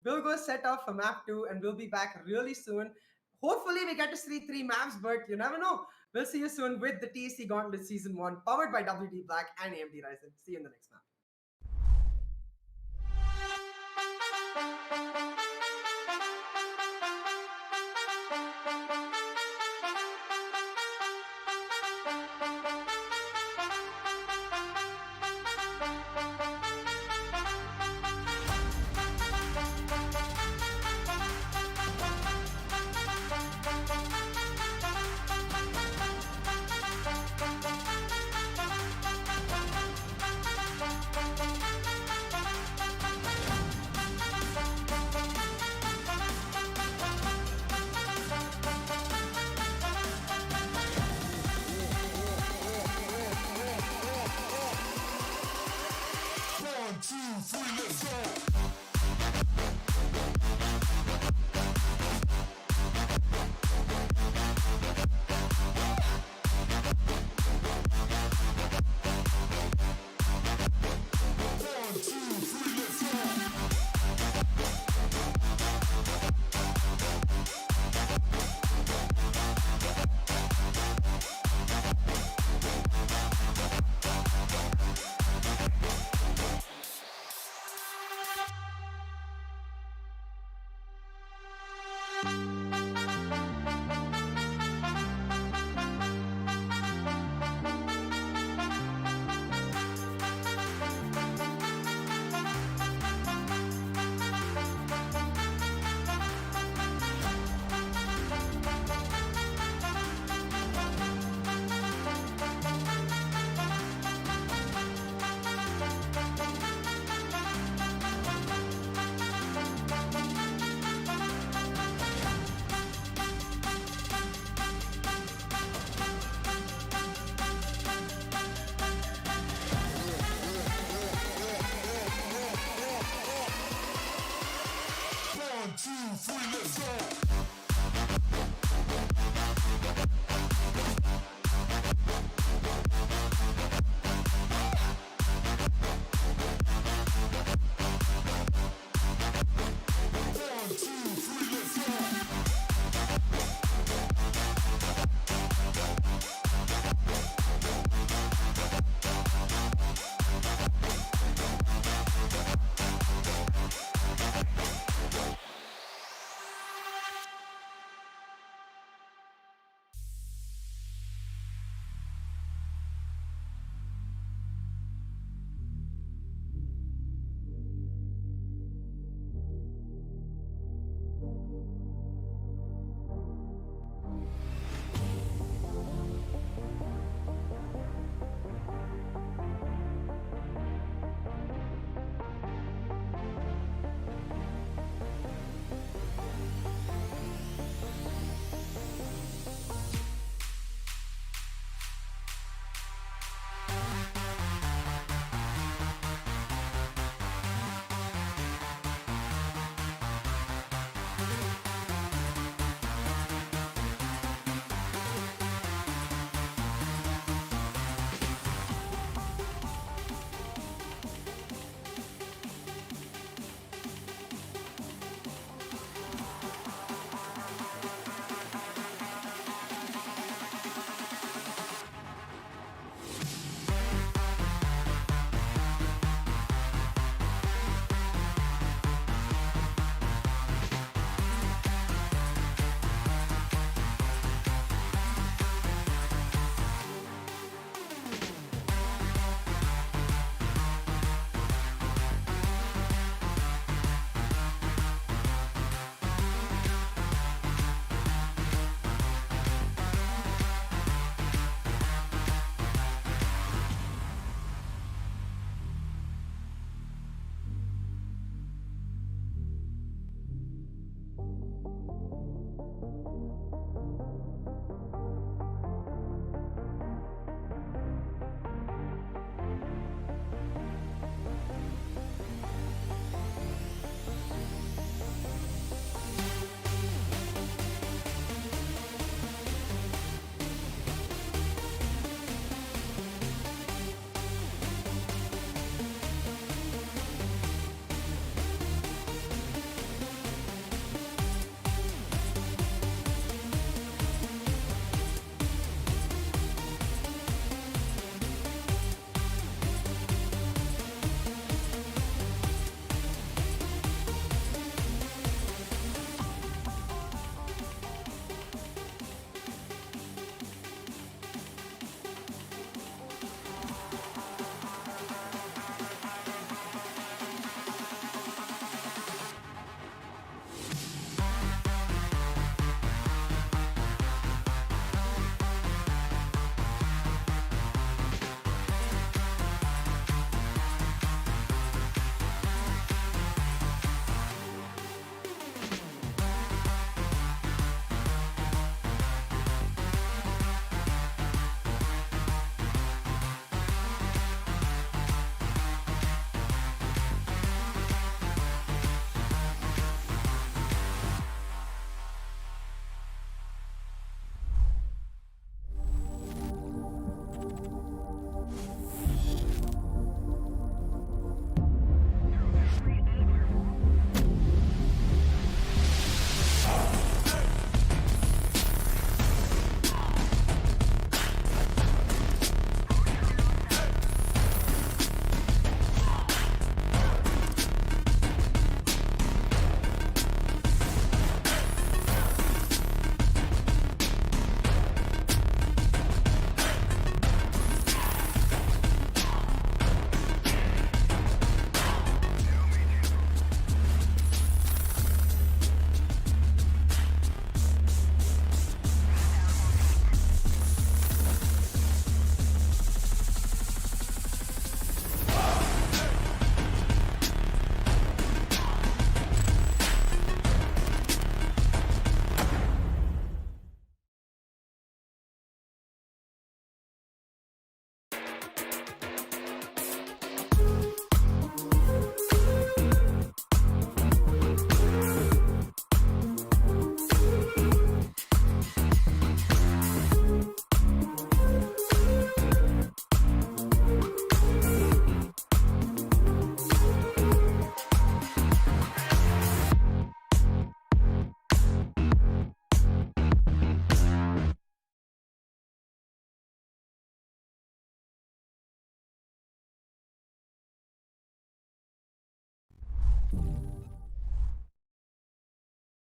We'll go set up for map 2 and we'll be back really soon. Hopefully we get to see 3 maps, but you never know. We'll see you soon with the TEC Gauntlet Season 1, powered by WD Black and AMD Ryzen. See you in the next map.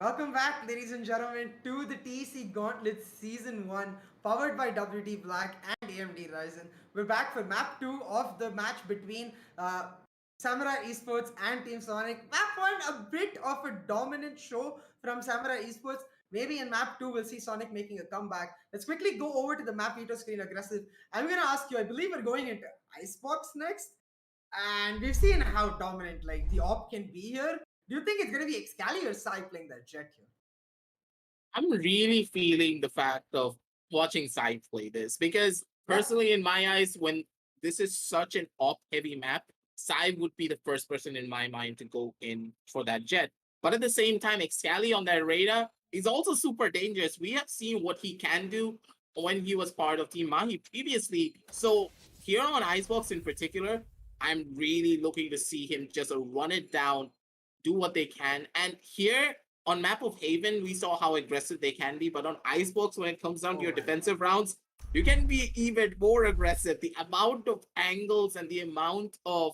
Welcome back, ladies and gentlemen, to the TEC Gauntlet Season 1, powered by WD Black and AMD Ryzen. We're back for Map 2 of the match between Samurai Esports and Team Sonic. Map 1, a bit of a dominant show from Samurai Esports. Maybe in Map 2, we'll see Sonic making a comeback. Let's quickly go over to the Map Eater screen aggressive. I'm going to ask you, I believe we're going into Icebox next. And we've seen how dominant like the op can be here. Do you think it's going to be Excali or Sai playing that jet here? I'm really feeling the fact of watching Side play this because personally, in my eyes, when this is such an op heavy map, Side would be the first person in my mind to go in for that jet. But at the same time, Excali on that radar is also super dangerous. We have seen what he can do when he was part of Team Mahi previously. So here on Icebox in particular, I'm really looking to see him just run it down, do what they can. And here on map of Haven, we saw how aggressive they can be, but on Icebox, when it comes down to your defensive rounds, you can be even more aggressive. The amount of angles and the amount of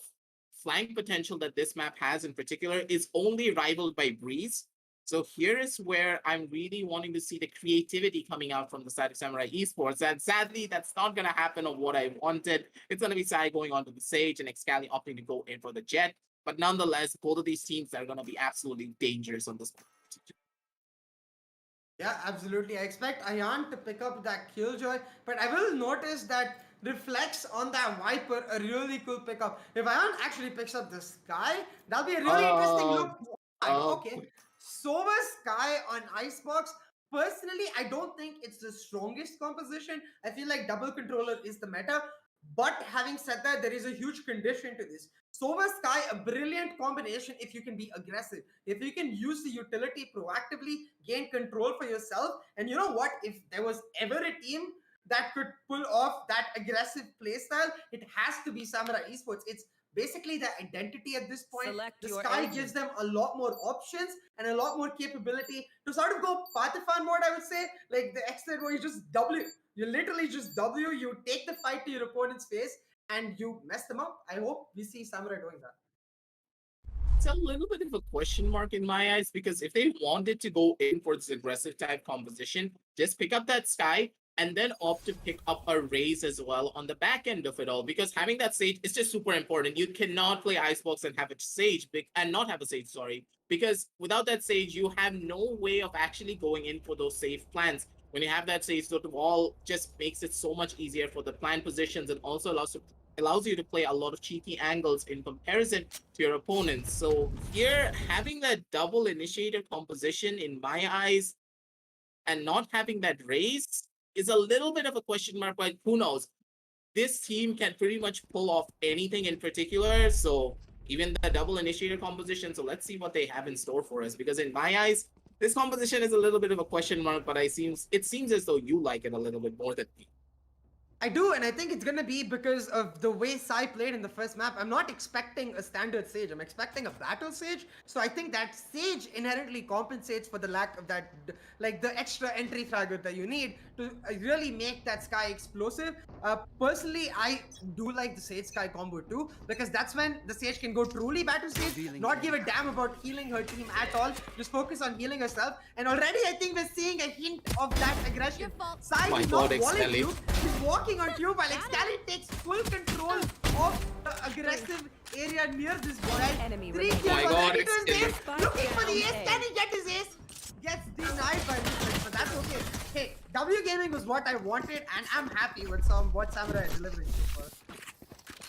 flank potential that this map has in particular is only rivaled by Breeze. So here is where I'm really wanting to see the creativity coming out from the side of Samurai Esports. And sadly, that's not going to happen on what I wanted. It's going to be Sai going on to the Sage and Excali opting to go in for the Jet. But nonetheless, both of these teams are going to be absolutely dangerous on this. Yeah, absolutely. I expect Ayan to pick up that Killjoy, but I will notice that Reflex on that Viper, a really cool pickup. If Ayan actually picks up the Sky, that'll be a really interesting look. Okay. Sova Sky on Icebox. Personally, I don't think it's the strongest composition. I feel like double controller is the meta. But having said that, there is a huge condition to this. Sova Sky, a brilliant combination if you can be aggressive. If you can use the utility proactively, gain control for yourself. And you know what? If there was ever a team that could pull off that aggressive playstyle, it has to be Samurai Esports. It's basically the identity at this point. The Sky gives them a lot more options and a lot more capability to sort of go Pathifan mode, I would say. Like the extent where you just W. You literally just W, you take the fight to your opponent's face and you mess them up. I hope we see Samurai doing that. It's a little bit of a question mark in my eyes because if they wanted to go in for this aggressive type composition, just pick up that Sky and then opt to pick up a Raze as well on the back end of it all. Because having that Sage is just super important. You cannot play Icebox and have a Sage and not have a Sage, sorry. Because without that Sage, you have no way of actually going in for those safe plans. When you have that Sage, the wall just makes it so much easier for the plan positions and also allows you to play a lot of cheeky angles in comparison to your opponents. So here, having that double initiator composition in my eyes and not having that Raze is a little bit of a question mark, but who knows? This team can pretty much pull off anything in particular. So even the double initiator composition. So let's see what they have in store for us. Because in my eyes, this composition is a little bit of a question mark, but it seems as though you like it a little bit more than me. I do, and I think it's gonna be because of the way Sai played in the first map. I'm not expecting a standard Sage. I'm expecting a battle Sage. So I think that Sage inherently compensates for the lack of that, like the extra entry fragment that you need to really make that Sky explosive. Personally, I do like the Sage Sky combo too, because that's when the Sage can go truly battle Sage, not give a damn about healing her team at all, just focus on healing herself. And already I think we're seeing a hint of that aggression. Sai is not walling you, he's walking onto you while Excali takes full control of the aggressive area near this guy. 3 kills already to his ace, looking for the ace. Can he get his ace? Gets denied by this, but that's okay. Hey, W Gaming was what I wanted, and I'm happy with what Samurai is delivering so far.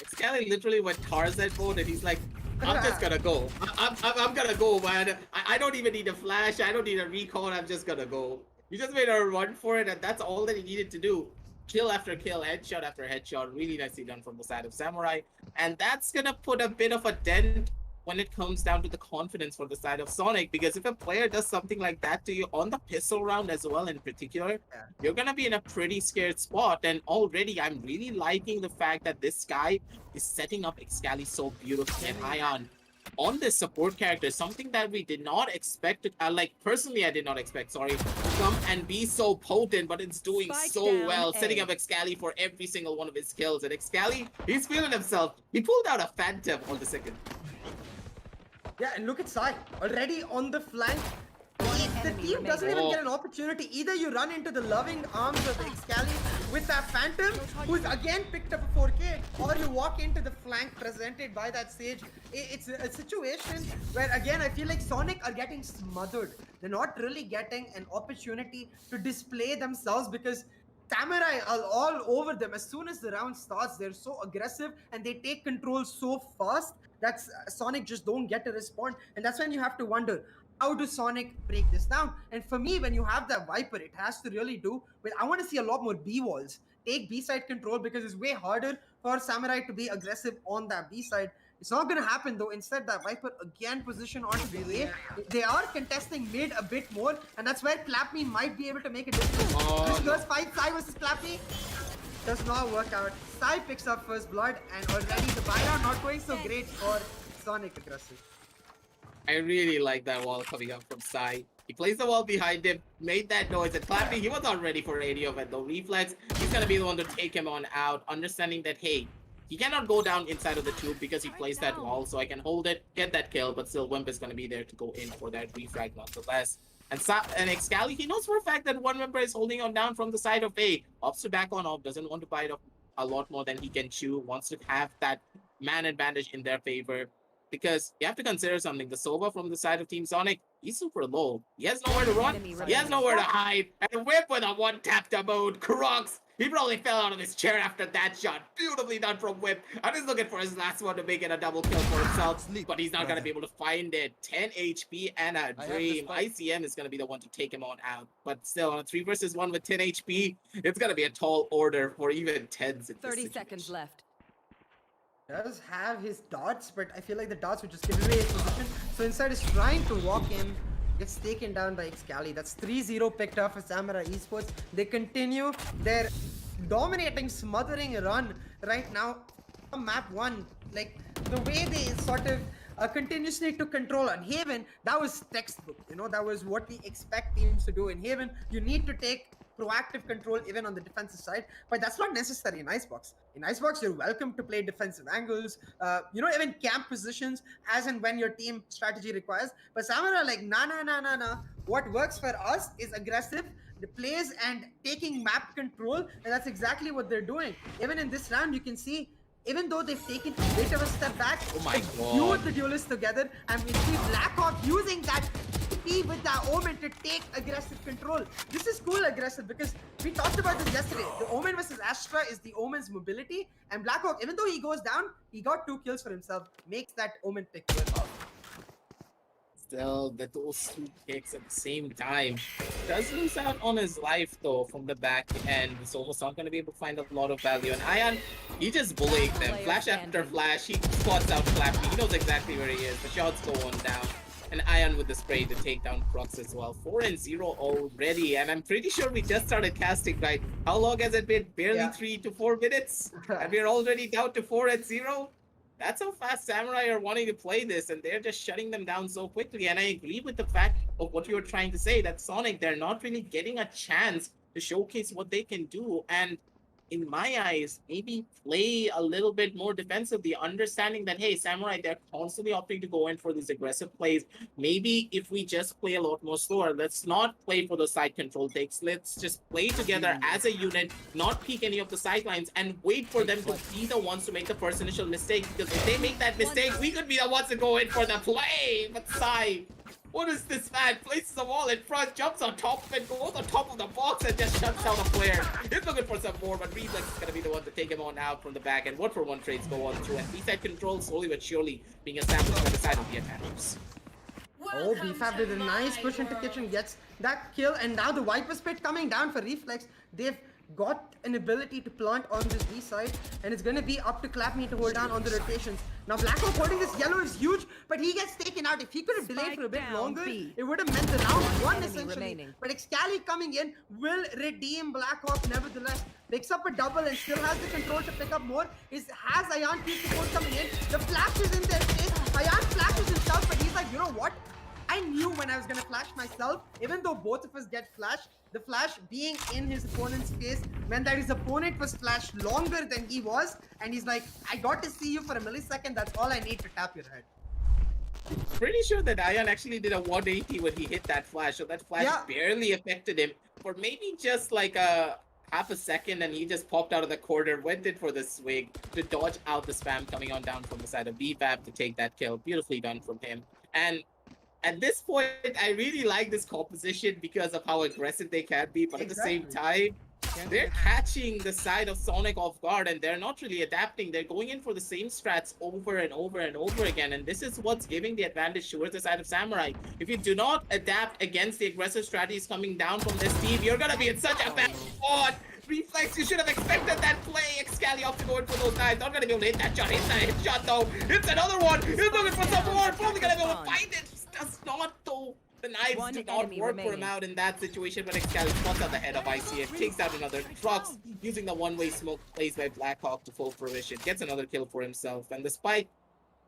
Excali literally went Tarzan mode, and he's like, I'm just gonna go. I'm gonna go, man. I don't even need a flash. I don't need a recall. I'm just gonna go. He just made a run for it, and that's all that he needed to do. Kill after kill, headshot after headshot. Really nicely done from the side of Samurai. And that's gonna put a bit of a dent when it comes down to the confidence for the side of Sonic. Because if a player does something like that to you on the pistol round as well in particular, you're gonna be in a pretty scared spot. And already I'm really liking the fact that this guy is setting up Excali so beautifully. And Ion on this support character, something that we did not expect, like personally I did not expect, sorry, to come and be so potent, but it's doing so well, setting up Excali for every single one of his kills. And Excali, he's feeling himself. He pulled out a Phantom on the second. Yeah, and look at Sai, already on the flank. the enemy team doesn't remaining. even get an opportunity. Either you run into the loving arms of Excali with that Phantom, who's again picked up a 4K, or you walk into the flank presented by that Sage. It's a situation where, again, I feel like Sonic are getting smothered. They're not really getting an opportunity to display themselves because Samurai are all over them. As soon as the round starts, they're so aggressive and they take control so fast that Sonic just don't get to respond. And that's when you have to wonder, how does Sonic break this down? And for me, when you have that Viper, it has to really do with, I want to see a lot more B walls. Take B side control because it's way harder for Samurai to be aggressive on that B side. It's not going to happen though. Instead, that Viper again position onto the A. They are contesting mid a bit more, and that's where Clapme might be able to make a difference. This first fight, Sai versus Clapme, does not work out. Sai picks up first blood, and already the buy-down not going so great for Sonic aggressive. I really like that wall coming up from Sai. He plays the wall behind him, made that noise, and Clappy, he was not ready for any of it though. Reflex, he's gonna be the one to take him on out, understanding that, hey, he cannot go down inside of the tube because he plays that wall, so I can hold it, get that kill, but still Wimp is gonna be there to go in for that refrag nonetheless. And Excali, he knows for a fact that one member is holding on down from the side of A. Opts to back on off, doesn't want to bite off a lot more than he can chew, wants to have that man advantage in their favor. Because you have to consider something. The Sova from the side of Team Sonic, he's super low. He has nowhere to run. He has nowhere to hide. And Whip with a one-tap to mode. Crux, he probably fell out of his chair after that shot. Beautifully done from Whip. And he's looking for his last one to make it a double kill for himself. But he's not going to be able to find it. 10 HP and a dream. ICM is going to be the one to take him on out. But still, on a 3 versus 1 with 10 HP, it's going to be a tall order for even 10s. 30 seconds left. Does have his dots, but I feel like the dots would just give away his position. So instead is trying to walk in, gets taken down by Excali. That's 3-0 picked up for Samurai Esports. They continue their dominating, smothering run right now on map 1. Like, the way they sort of continuously took control on Haven, that was textbook. You know, that was what we expect teams to do in Haven. You need to take proactive control even on the defensive side, but that's not necessary in Icebox. In Icebox, you're welcome to play defensive angles, you know, even camp positions as and when your team strategy requires. But Samurai like, nah. What works for us is aggressive the plays and taking map control, and that's exactly what they're doing. Even in this round, you can see, even though they've taken a bit of a step back, oh my you the duelists together, and we see Blackhawk using that TP with that Omen to take aggressive control. This is cool aggressive because we talked about this yesterday. The Omen versus Astra is the Omen's mobility, and Blackhawk, even though he goes down, he got 2 kills for himself, makes that Omen pick work out. Still, those 2 kicks at the same time. Does lose out on his life though from the back end. So he's not going to be able to find a lot of value. And Ion, he just bullying them. Flash after flash, he spots out Clappy. He knows exactly where he is. The shots go on down. And Ion with the spray to take down Crux as well. 4-0 already. And I'm pretty sure we just started casting, right? How long has it been? Barely 3 to 4 minutes? And we're already down to 4-0? That's how fast Samurai are wanting to play this, and they're just shutting them down so quickly. And I agree with the fact of what you were trying to say, that Sonic, they're not really getting a chance to showcase what they can do. And in my eyes, maybe play a little bit more defensively, understanding that, hey, Samurai, they're constantly opting to go in for these aggressive plays. Maybe if we just play a lot more slower, let's not play for the side control takes. Let's just play together as a unit, not peek any of the sidelines, and wait for them to be the ones to make the first initial mistake. Because if they make that mistake, we could be the ones to go in for the play. But Sai, what is this man? Places the wall in front, jumps on top of it, goes on top of the box, and just shuts down a player. He's looking for some more, but Reflex is going to be the one to take him on out from the back. And 1-for-1 trades go on through. And B-side control slowly but surely being established by the side of the attackers. Oh, BFAB did a nice push into kitchen, gets that kill, and now the Viper Spit coming down for Reflex. They've got an ability to plant on this B side, and it's gonna be up to Clapme to hold down on the rotations. Now Blackhawk holding this yellow is huge, but he gets taken out. If he could have delayed for a bit longer, it would have meant the round 1 essentially. But Excali coming in will redeem Blackhawk nevertheless. Picks up a double and still has the control to pick up more. Has Ayan Q support coming in. The flash is in their face. Ayan flashes himself, but he's like, you know what? I knew when I was gonna flash myself, even though both of us get flashed, the flash being in his opponent's face meant that his opponent was flashed longer than he was, and he's like, I got to see you for a millisecond, that's all I need to tap your head. Pretty sure that Ion actually did a 180 when he hit that flash, so that flash Yeah. barely affected him for maybe just like a half a second, and he just popped out of the corner, went in for the swing to dodge out the spam coming on down from the side of BFAB to take that kill. Beautifully done from him. And at this point, I really like this composition because of how aggressive they can be, but at the same time, they're catching the side of Sonic off guard and they're not really adapting. They're going in for the same strats over and over and over again. And this is what's giving the advantage towards the side of Samurai. If you do not adapt against the aggressive strategies coming down from this team, you're going to be in such a bad spot. Reflex, you should have expected that play. Excali off to go in for those knives. Not going to be able to hit that shot. Hit that hit shot though. It's another one. He's looking for some more. Probably going to be able to find it. Does not though. The knives do not work for him out in that situation, but Excali spots out the head of ICF, takes out another Crux, using the one-way smoke plays by Blackhawk to full fruition, gets another kill for himself, and despite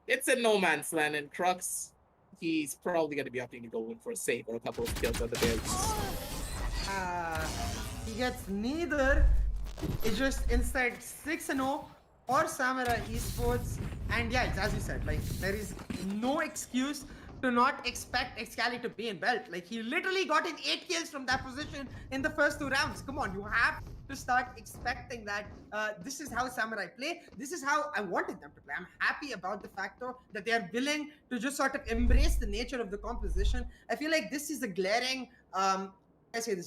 it's a no man's land, and Crux, he's probably going to be opting to go in for a save or a couple of kills at the very least. He gets neither. It's just instead 6-0 for Samurai Esports, and yeah, it's as you said, like there is no excuse to not expect Excali to be in belt. Like he literally got in 8 kills from that position in the first 2 rounds. Come on, you have to start expecting that this is how Samurai play. This is how I wanted them to play. I'm happy about the fact though that they are willing to just sort of embrace the nature of the composition. I feel like this is a glaring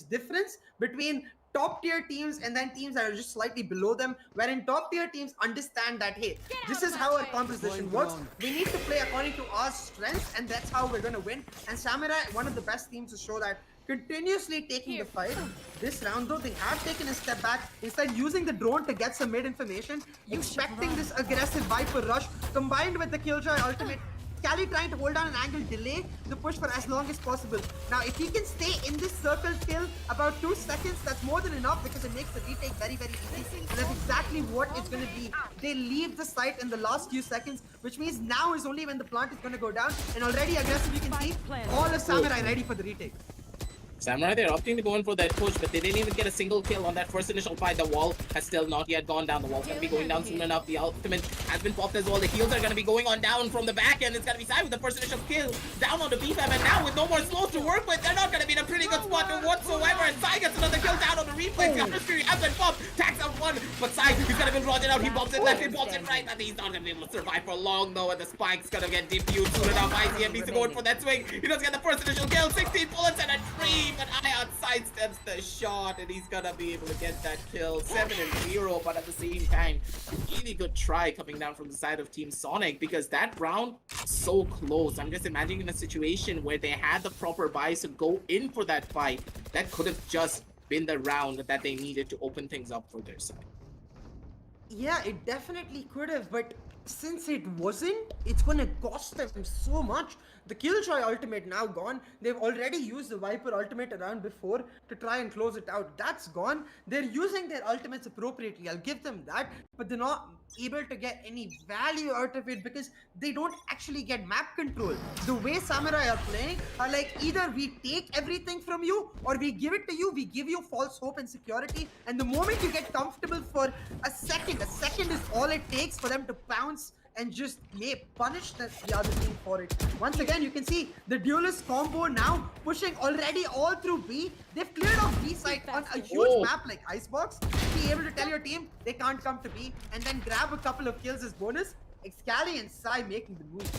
difference between top tier teams and then teams that are just slightly below them, wherein top tier teams understand that, hey, this is how our composition works. We need to play according to our strengths, and that's how we're going to win. And Samurai, one of the best teams to show that, continuously taking the fight. This round though, they have taken a step back, instead using the drone to get some mid information, expecting this aggressive Viper rush combined with the Killjoy ultimate. Cali trying to hold down an angle, delay the push for as long as possible. Now, if he can stay in this circle till about 2 seconds, that's more than enough because it makes the retake very, very easy. And that's exactly what it's going to be. They leave the site in the last few seconds, which means now is only when the plant is going to go down. And already aggressive, you can see all of Samurai ready for the retake. Samurai, they're opting to go in for that push, but they didn't even get a single kill on that first initial fight. The wall has still not yet gone down. The wall's going to be going down soon enough. The ultimate has been popped as well. The heals are going to be going on down from the back end. It's going to be Sai with the first initial kill down on the BFAB, and now with no more slows to work with, they're not going to be in a pretty good spot whatsoever. And Sai gets another kill down on the reflex. The upper fury has been popped. Tags out one, but Sai, he's going to be rotted out. He bumps it left, he bumps it right, and he's not going to be able to survive for long though. And the spike's going to get defused soon enough. ICM needs to go in for that swing. He doesn't get the first initial kill. 16 bullets and a tree, but Ion sidesteps the shot, and he's gonna be able to get that kill. 7-0, but at the same time, really good try coming down from the side of Team Sonic, because that round so close. I'm just imagining a situation where they had the proper buys to go in for that fight. That could have just been the round that they needed to open things up for their side. Yeah, it definitely could have, but since it wasn't, it's gonna cost them so much. The Killjoy ultimate now gone. They've already used the Viper ultimate around before to try and close it out. That's gone. They're using their ultimates appropriately, I'll give them that, but they're not able to get any value out of it because they don't actually get map control. The way Samurai are playing are like, either we take everything from you or we give it to you, we give you false hope and security, and the moment you get comfortable for a second is all it takes for them to pounce and just punish the other team for it. Once again, you can see the duelist combo now pushing already all through B. They've cleared off B side on a huge map like Icebox. Be able to tell your team they can't come to B and then grab a couple of kills as bonus. Excali and Sai making the move.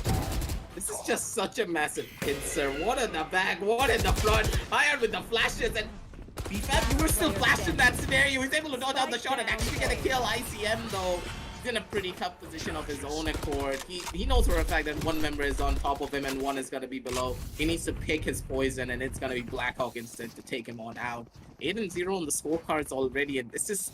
This is just such a massive pincer. What in the back, what in the front. Iron with the flashes, and BFAB, you were still flashed in that scenario. He's able to dodge out the shot and actually get a kill. ICM though, in a pretty tough position of his own accord. He knows for a fact that one member is on top of him and one is going to be below. He needs to pick his poison, and it's going to be Blackhawk instead to take him on out. 8-0 on the scorecards already, and this is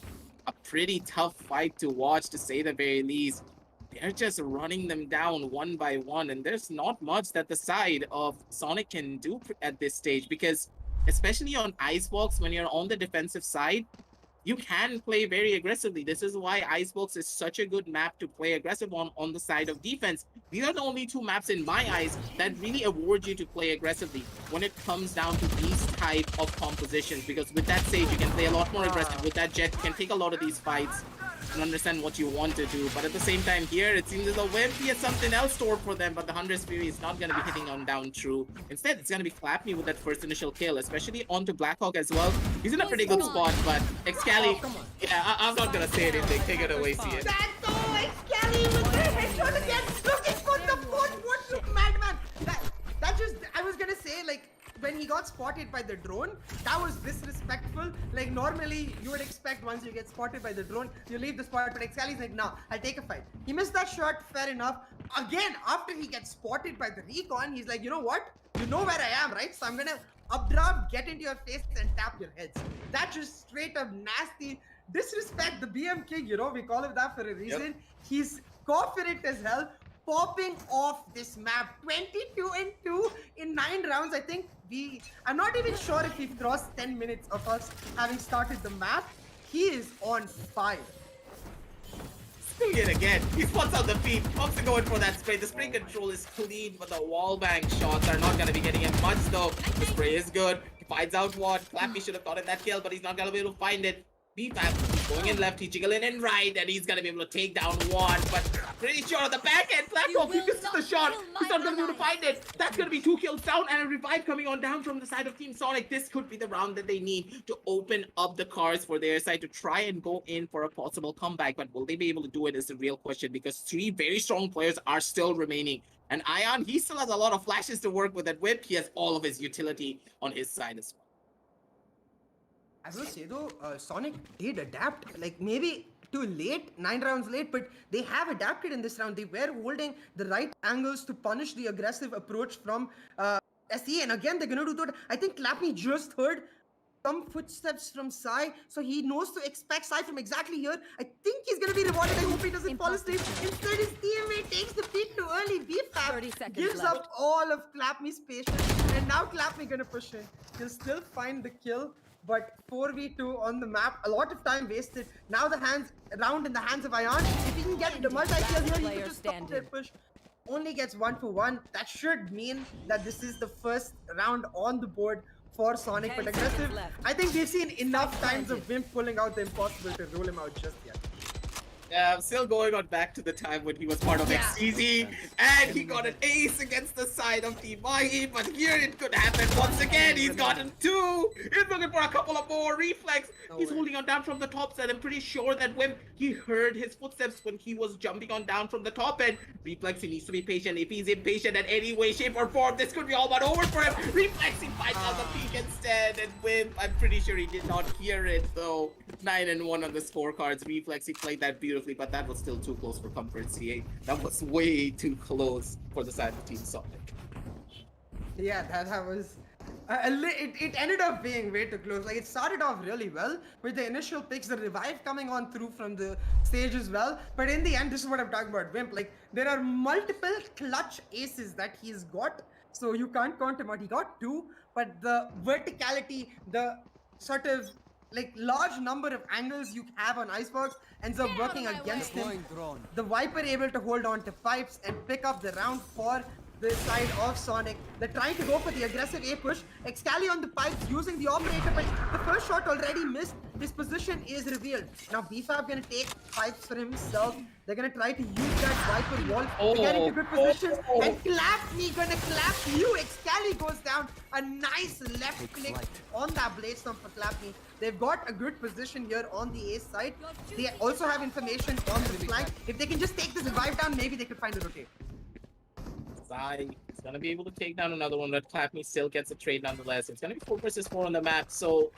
a pretty tough fight to watch, to say the very least. They're just running them down one by one, and there's not much that the side of Sonic can do at this stage, because especially on Icebox, when you're on the defensive side, you can play very aggressively. This is why Icebox is such a good map to play aggressive on the side of defense. These are the only 2 maps in my eyes that really award you to play aggressively when it comes down to these type of compositions, because with that Sage you can play a lot more aggressive. With that Jet you can take a lot of these fights. and understand what you want to do. But at the same time here, it seems as though Wimpy has something else stored for them, but the Hunter's Fury is not going to be hitting on down true. Instead, it's going to be Clapney with that first initial kill, especially onto Blackhawk as well. He's in a pretty good spot, but Excali, yeah, I'm not going to say anything. Take it away, see it. That's all, Excali with the headshot again, looking for the fourth. What you madman? That just, I was gonna say, like, when he got spotted by the drone, that was disrespectful. Like, normally you would expect once you get spotted by the drone, you leave the spot, but Excali's like, nah, I'll take a fight. He missed that shot, fair enough. Again, after he gets spotted by the recon, he's like, you know what? You know where I am, right? So I'm gonna updraft, get into your face and tap your heads. That just straight up nasty disrespect. The BM King, you know, we call him that for a reason. Yep. He's confident as hell, popping off this map. 22-2 in 9 rounds. I think I'm not even sure if we've crossed 10 minutes of us having started the map. He is on fire. Doing it again. He spots out the feet. Opts to go in for that spray. The spray control is clean, but the wallbang shots are not going to be getting him much though. The spray is good. He finds out what. Clappy should have gotten that kill, but he's not going to be able to find it. BFAB going in left, he jiggle in and right, and he's gonna be able to take down one, but pretty sure on the back end, Blackhawk, he misses the shot. He's not gonna be able to find it. That's gonna be 2 kills down and a revive coming on down from the side of Team Sonic. This could be the round that they need to open up the cards for their side to try and go in for a possible comeback, but will they be able to do it is the real question, because 3 very strong players are still remaining. And Ion, he still has a lot of flashes to work with. At Whip, he has all of his utility on his side as well. I will say though, Sonic did adapt, like maybe too late, 9 rounds late, but they have adapted in this round. They were holding the right angles to punish the aggressive approach from SE, and again they're gonna do that. I think Clapney just heard some footsteps from Sai, so he knows to expect Sai from exactly here. I think he's gonna be rewarded. I hope he doesn't fall asleep. Instead, his teammate takes the peak too early. BFAB gives up all of Clapney's patience, and now Clapney gonna push in. He'll still find the kill. But 4v2 on the map, a lot of time wasted. Now the round in the hands of Ion. If he can get the multi-kill here, he can just stop their push. Only gets 1-1. That should mean that this is the first round on the board for Sonic. But aggressive, I think we've seen enough times of Wimp pulling out the impossible to rule him out just yet. Yeah, I'm still going on back to the time when he was part of XCZ, and he got an ace against the side of Team Mahi, but here it could happen once again. He's gotten 2. He's looking for a couple of more. Reflex. He's holding on down from the top side. I'm pretty sure that when he heard his footsteps when he was jumping on down from the top end. Reflex, he needs to be patient. If he's impatient in any way, shape, or form, this could be all but over for him. Reflex, he finds out the peak instead, and Wimp, I'm pretty sure he did not hear it though. 9-1 on the scorecards. Reflex, he played that beautifully, but that was still too close for comfort, CA. That was way too close for the side of Team Sonic. Yeah, that was... it ended up being way too close. Like, it started off really well with the initial picks, the revive coming on through from the stage as well. But in the end, this is what I'm talking about, Wimp. Like, there are multiple clutch aces that he's got, so you can't count him out. He got 2, but the verticality, the sort of like large number of angles you have on Icebox ends up working against him. The Viper able to hold on to pipes and pick up the round for the side of Sonic. They're trying to go for the aggressive A push. Excali on the pipes using the operator, but the first shot already missed. His position is revealed. Now BFAB gonna take pipes for himself. They're gonna try to use that Viper wall to get into good positions. And Clapney gonna clap you. Excali goes down. A nice left click on that blade stomp for Clapney. They've got a good position here on the A side. They also have information on the flank. If they can just take this revive down, maybe they could find a rotate. Sai is gonna be able to take down another one, but Clapney still gets a trade nonetheless. It's gonna be 4 versus 4 on the map. So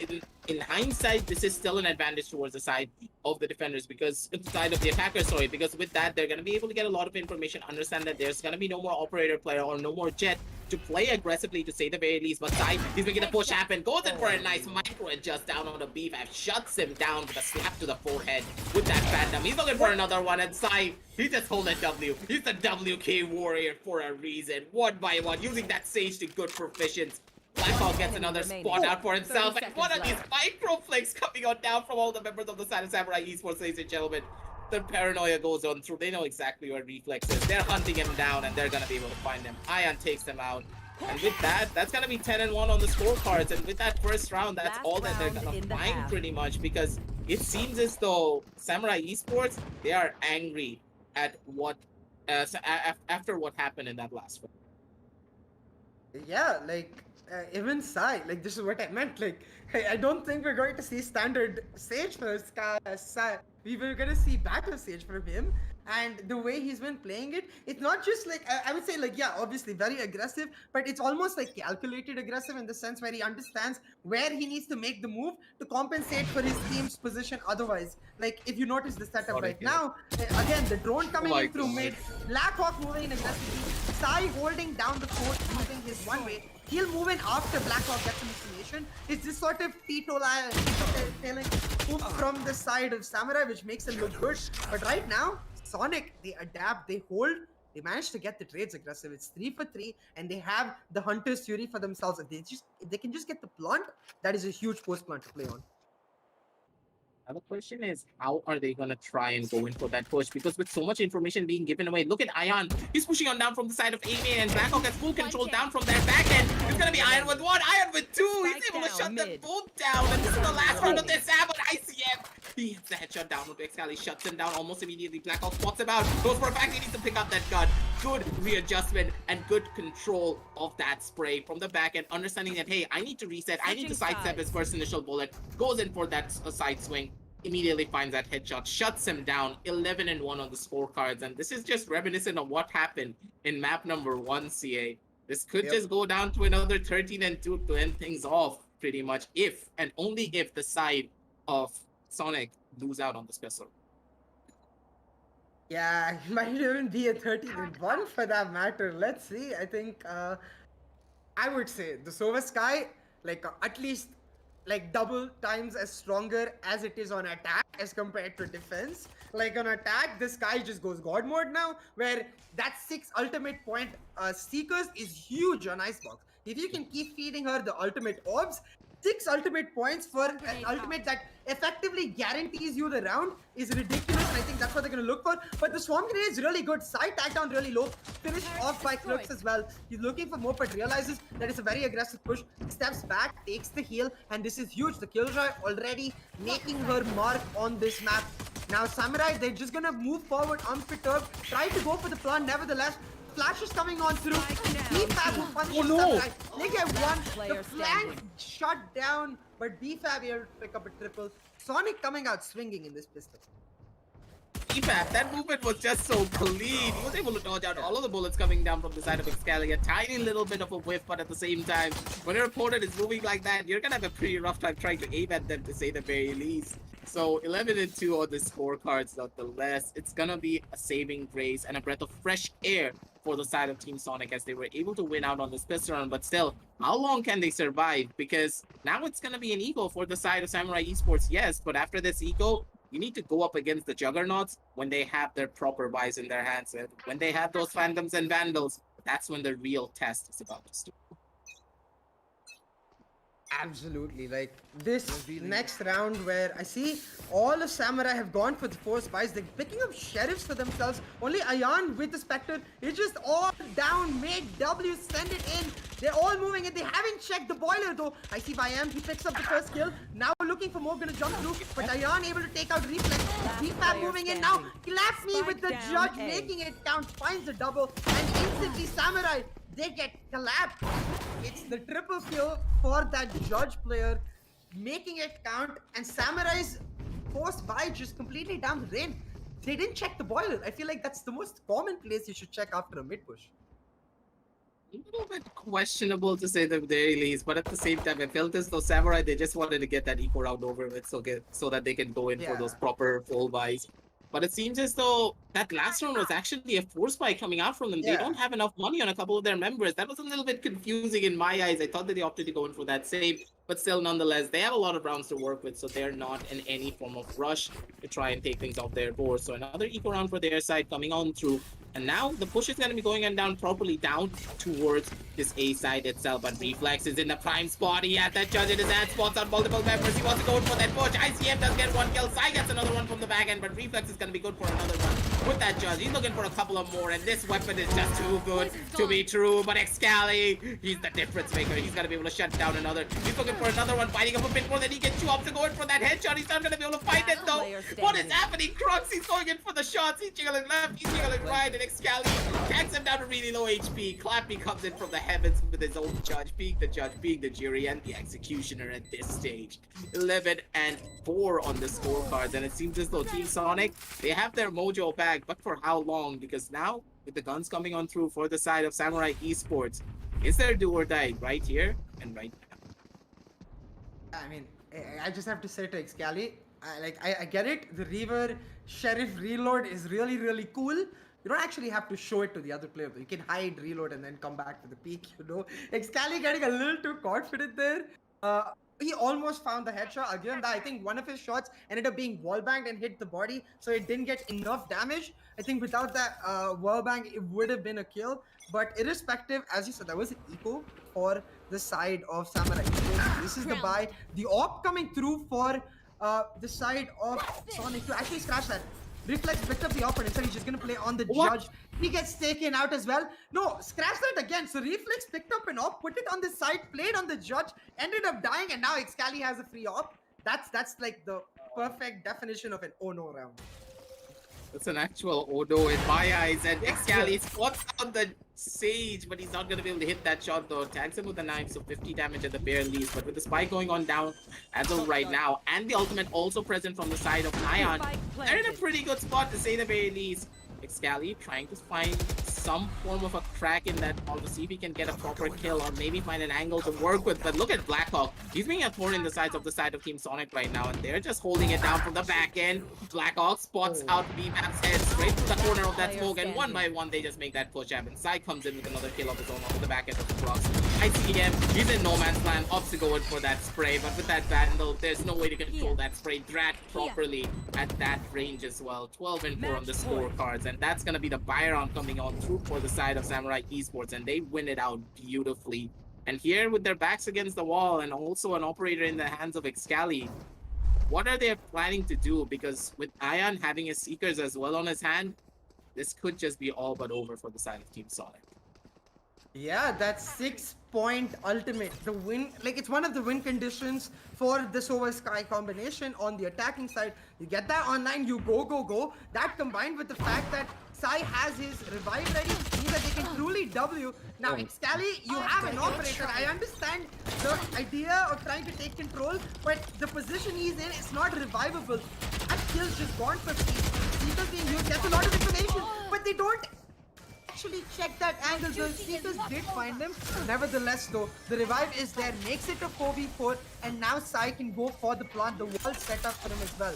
in hindsight, this is still an advantage towards the side of the defenders, because it's the side of the attackers, sorry, because with that they're gonna be able to get a lot of information, understand that there's gonna be no more operator player or no more jet to play aggressively, to say the very least. But Sai, he's making a push happen, goes in for a nice micro adjust down on the BFAB, shuts him down with a slap to the forehead with that Phantom. He's looking for another one, and Sai, he just hold a W. He's the WK warrior for a reason. 1 by 1, using that Sage to good proficiency. Blackhawk gets another spot out for himself, and one of these micro flicks coming on down from all the members of the side of Samurai Esports, ladies and gentlemen. The paranoia goes on through. They know exactly where Reflex is. They're hunting him down, and they're gonna be able to find him. Ion takes them out. And with that, that's gonna be 10-1 on the scorecards. And with that first round, that's Last all that they're round gonna in the find half. pretty much, because it seems as though Samurai Esports, they are angry at what after what happened in that last round. Yeah, even Sai, this is what I meant. I don't think we're going to see standard Sage for Sai. We were gonna see battle Sage from him, and the way he's been playing it, it's not just I would say yeah, obviously very aggressive, but it's almost like calculated aggressive in the sense where he understands where he needs to make the move to compensate for his team's position. Otherwise, if you notice the setup Got it, right yeah. now, again the drone Oh coming my in through god. mid, Blackhawk moving in aggressively, Sai holding down the fort using his one way. He'll move in after Blackhawk gets an information. It's this sort of teetotailing move from the side of Samurai, which makes it look good. But right now, Sonic, they adapt, they hold, they manage to get the trades aggressive. It's 3 for 3, and they have the Hunter's Fury for themselves. If they can just get the plant, that is a huge post plant to play on. Now the question is, how are they gonna try and go in for that push? Because with so much information being given away, look at Ion. He's pushing on down from the side of Amy, and Blackhawk has full control down from their back end. It's gonna be Ion with one, Ion with two. He's able to shut them both down. And this is the last round of this Sam, but ICM. He hits the headshot down with Excali, shuts him down almost immediately. Blackhawk spots him out. Goes for a fact he needs to pick up that gun. Good readjustment and good control of that spray from the back end. Understanding that, hey, I need to reset. I need to sidestep his first initial bullet. Goes in for that side swing. Immediately finds that headshot, shuts him down. 11-1 on the scorecards, and this is just reminiscent of what happened in map number 1, CA. This could just go down to another 13-2 to end things off, pretty much, if and only if the side of Sonic lose out on this pistol. Yeah, it might even be a 13-1 for that matter. Let's see. I think I would say the Sova Sky, at least double times as stronger as it is on attack as compared to defense. On attack, this guy just goes god mode now, where that 6 ultimate point seekers is huge on Icebox. If you can keep feeding her the ultimate orbs, 6 ultimate points for an ultimate that effectively guarantees you the round is ridiculous, and I think that's what they're going to look for. But the Swarm Grenade is really good. Side tag down really low, finished off by Crooks as well. He's looking for more, but realizes that it's a very aggressive push, steps back, takes the heal, and this is huge. The Killjoy already making her mark on this map. Now Samurai, they're just going to move forward unperturbed, try to go for the plan, nevertheless. Flash is coming on through. BFAB will punish Samurai. They get one. The flank shut down, but BFAB able to pick up a triple. Sonic coming out swinging in this pistol. BFAB, that movement was just so clean. He was able to dodge out all of the bullets coming down from the side of Excali. A tiny little bit of a whiff, but at the same time, when your opponent is moving like that, you're gonna have a pretty rough time trying to aim at them, to say the very least. So 11-2 on the scorecards, nonetheless. It's gonna be a saving grace and a breath of fresh air for the side of Team Sonic, as they were able to win out on this pistol run. But still, how long can they survive? Because now it's gonna be an eco for the side of Samurai Esports, yes, but after this eco, you need to go up against the Juggernauts when they have their proper buys in their hands. And when they have those Phantoms and Vandals, that's when the real test is about to start. Absolutely. This next round where I see all of Samurai have gone for the 4 spies. They're picking up sheriffs for themselves. Only Ayan with the Spectre is just all down. Make W, send it in. They're all moving and they haven't checked the boiler though. I see Bayam, he picks up the first kill. Now looking for more, gonna jump through. But Ayan able to take out Reflex. BFAB moving in now. Claps me with the judge, making it count. Finds the double. And instantly Samurai, they get collapsed. It's the triple kill for that judge player, making it count, and Samurai's forced buy just completely down the drain. They didn't check the boiler. I feel like that's the most common place you should check after a mid push. A little bit questionable to say the very least, but at the same time, I felt as though Samurai, they just wanted to get that eco round over with, so that they can go in for those proper full buys. But it seems as though that last round was actually a force buy coming out from them. They don't have enough money on a couple of their members. That was a little bit confusing in my eyes. I thought that they opted to go in for that save, but still, nonetheless, they have a lot of rounds to work with, so they're not in any form of rush to try and take things off their board. So another eco round for their side coming on through. And now the push is going to be going on down properly down towards this A side itself. But Reflex is in the prime spot. He has that judge in his hand, spots on multiple members. He wants to go in for that push. ICM does get one kill. Sai gets another one from the back end, but Reflex is going to be good for another one with that judge. He's looking for a couple of more, and this weapon is just too good to be true. But Excali, he's the difference maker. He's going to be able to shut down another. He's looking for another one, fighting up a bit more than he can chew up to go in for that headshot. He's not going to be able to fight it though. What is happening? Crux, he's going in for the shots. He's jiggling left, he's jiggling right, and Excali tags him down to really low HP. Clappy comes in from the heavens with his own judge, being the judge, being the jury, and the executioner at this stage. 11 and 4 on the scorecards, and it seems as though Team Sonic, they have their mojo back, but for how long? Because now, with the guns coming on through for the side of Samurai Esports, is there do or die right here and right now? I mean, I just have to say to Excali, I get it. The Reaver Sheriff reload is really, really cool. You don't actually have to show it to the other player. You can hide, reload, and then come back to the peak, you know. Excali getting a little too confident there. He almost found the headshot. I'll give him that. I think one of his shots ended up being wallbanged and hit the body, so it didn't get enough damage. I think without that wallbang, it would have been a kill. But irrespective, as you said, that was an eco for the side of Samurai Esports. This is the buy. The op coming through for the side of Sonic to actually scratch that. Reflex picked up the op and instead he's just gonna play on the judge. He gets taken out as well. No, scratch that again. So Reflex picked up an op, put it on the side, played on the judge, ended up dying, and now Excali has a free op. That's like the perfect definition of an oh no round. That's an actual Odo in my eyes, and Excali spots on the Sage, but he's not going to be able to hit that shot though. Tags him with the knife, so 50 damage at the bare least. But with the spike going on down as of right now, and the ultimate also present from the side of Ion, they're in a pretty good spot to say the very least. Excali trying to find some form of a crack in that ball to see if he can get a proper kill or maybe find an angle to work with. But look at Blackhawk. He's being a thorn in the sides of the side of Team Sonic right now, and they're just holding it down from the back end. Blackhawk spots out B-Map's head straight to the corner of that smoke, and one by one they just make that push happen. Sai comes in with another kill of his own off the back end of the blocks. ICM, he's in no man's land, opts to go in for that spray, but with that vandal, there's no way to control that spray drat properly at that range as well. 12 and 4 on the scorecards, and that's gonna be the Byron coming on through for the side of Samurai Esports, and they win it out beautifully. And here with their backs against the wall and also an operator in the hands of Excali, what are they planning to do? Because with Ion having his Seekers as well on his hand, this could just be all but over for the side of Team Sonic. Yeah, that 6-point ultimate. The win, like it's one of the win conditions for the Sova Sky combination on the attacking side. You get that online, you go. That combined with the fact that Sai has his revive ready means that they can truly W. Now, Excali, you have an operator. I understand the idea of trying to take control, but the position he's in is not revivable. That kill's just gone for Steve. Seekers being used, gets a lot of information, but they don't actually check that angle. The Seekers did find them. Nevertheless, though, the revive is there, makes it a 4v4, and now Sai can go for the plant. The wall set up for him as well.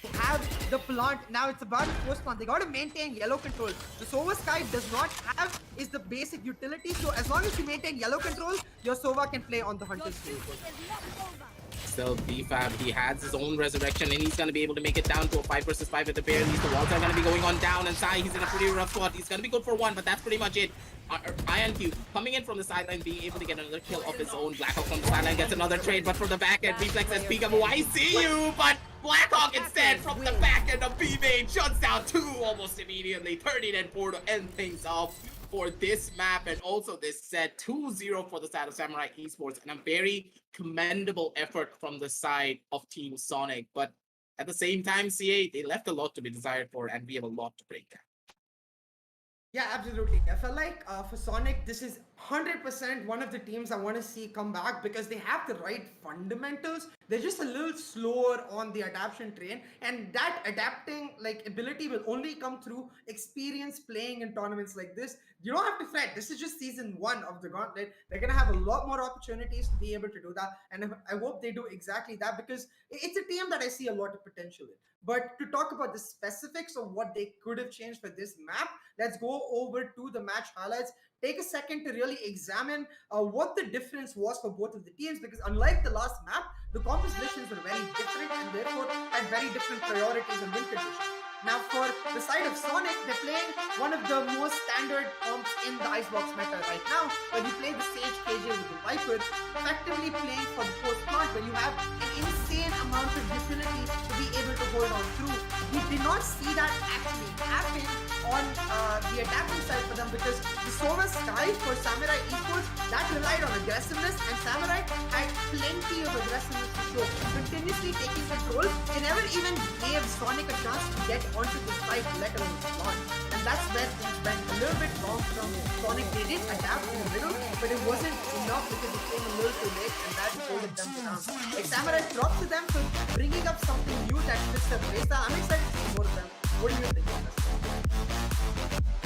They have the plant. Now it's about to post plant. They got to maintain yellow control. The Sova Sky does not have is the basic utility. So as long as you maintain yellow control, your Sova can play on the Hunter's field. Still, BFAB, he has his own resurrection, and he's going to be able to make it down to a 5 versus 5 at the bare least. The walls are going to be going on down, and Sai, he's in a pretty rough spot. He's going to be good for one, but that's pretty much it. Iron Q coming in from the sideline, being able to get another kill of his own. Blackhawk from the sideline gets another trade, but from the back end, Reflex says, Peekaboo, I see you, but Blackhawk instead from the back end of B-Main shuts down 2 almost immediately. 13 and 4 to end things off for this map and also this set. 2-0 for the side of Samurai Esports, and a very commendable effort from the side of Team Sonic. But at the same time, CA, they left a lot to be desired for, and we have a lot to break down. Yeah, absolutely. I feel like for Sonic, this is 100% one of the teams I want to see come back because they have the right fundamentals. They're just a little slower on the adaptation train, and that adapting like ability will only come through experience playing in tournaments like this. You don't have to fret. This is just season 1 of the Gauntlet. They're gonna have a lot more opportunities to be able to do that, and I hope they do exactly that because it's a team that I see a lot of potential in. But to talk about the specifics of what they could have changed for this map, let's go over to the match highlights. Take a second to really examine what the difference was for both of the teams, because unlike the last map, the compositions were very different and therefore had very different priorities and win conditions. Now for the side of Sonic, they're playing one of the most standard comps in the Icebox meta right now, where you play the Sage KJ with the Viper, effectively playing for the post plant, where you have an insane amount of utility to be able to hold on through. We did not see that actually happen on the attacking side for them, because the Sova Sky for Samurai Esports, that relied on aggressiveness, and Samurai had plenty of aggressiveness to show, continuously taking control. They never even gave Sonic a chance to get onto the side, let alone spawn. And that's where things went a little bit wrong from Sonic. They did adapt in the middle, but it wasn't enough because it came a little too late, and that pulled them down. Like, Samurai dropped to them for bringing up something new that fits their playstyle. I'm excited to see more of them. What do you think of this?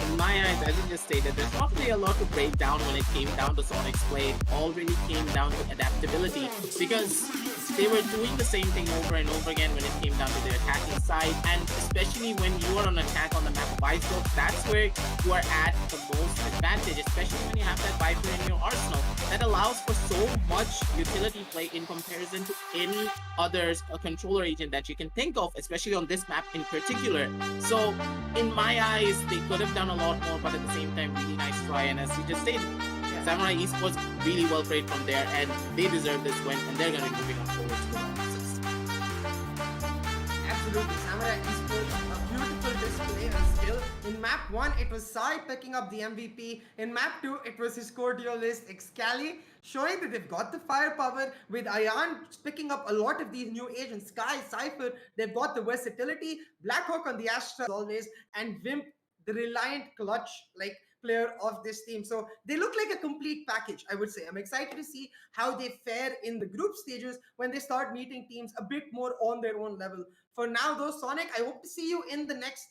In my eyes, as you just stated, there's not really a lot to break down when it came down to Sonic's play. It all really came down to adaptability, because they were doing the same thing over and over again when it came down to their attacking side, and especially when you are on attack on the map of Icebox, that's where you are at the most advantage, especially when you have that Viper in your arsenal. That allows for so much utility play in comparison to any other controller agent that you can think of, especially on this map in particular. So in my eyes, they could have done a lot more, but at the same time, really nice try. And as you just stated, Samurai Esports really well played from there, and they deserve this win, and they're going to be moving on forward to the round of 6. Absolutely, Samurai Esports, a beautiful display of skill. In map 1, it was Sai picking up the MVP. In map 2, it was his core duelist Excali, showing that they've got the firepower, with Ayan picking up a lot of these new agents. Sky, Cypher, they've got the versatility. Blackhawk on the Astra as always, and Vimp, the reliant clutch player of this team. So they look like a complete package, I would say. I'm excited to see how they fare in the group stages when they start meeting teams a bit more on their own level. For now though, Sonic, I hope to see you in the next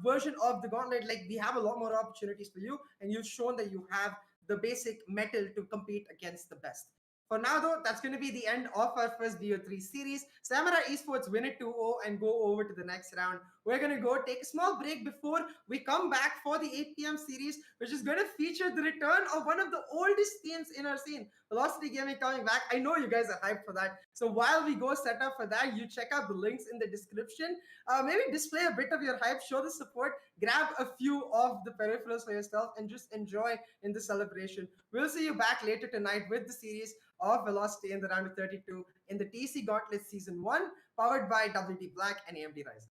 version of the Gauntlet. Like, we have a lot more opportunities for you, and you've shown that you have the basic metal to compete against the best. For now though, that's going to be the end of our first BO3 series. Samurai Esports win it 2-0 and go over to the next round. We're going to go take a small break before we come back for the 8 p.m. series, which is going to feature the return of one of the oldest teams in our scene, Velocity Gaming, coming back. I know you guys are hyped for that. So while we go set up for that, you check out the links in the description. Maybe display a bit of your hype, show the support, grab a few of the peripherals for yourself, and just enjoy in the celebration. We'll see you back later tonight with the series of Velocity in the round of 32 in the TEC Gauntlet Season 1, powered by WD Black and AMD Ryzen.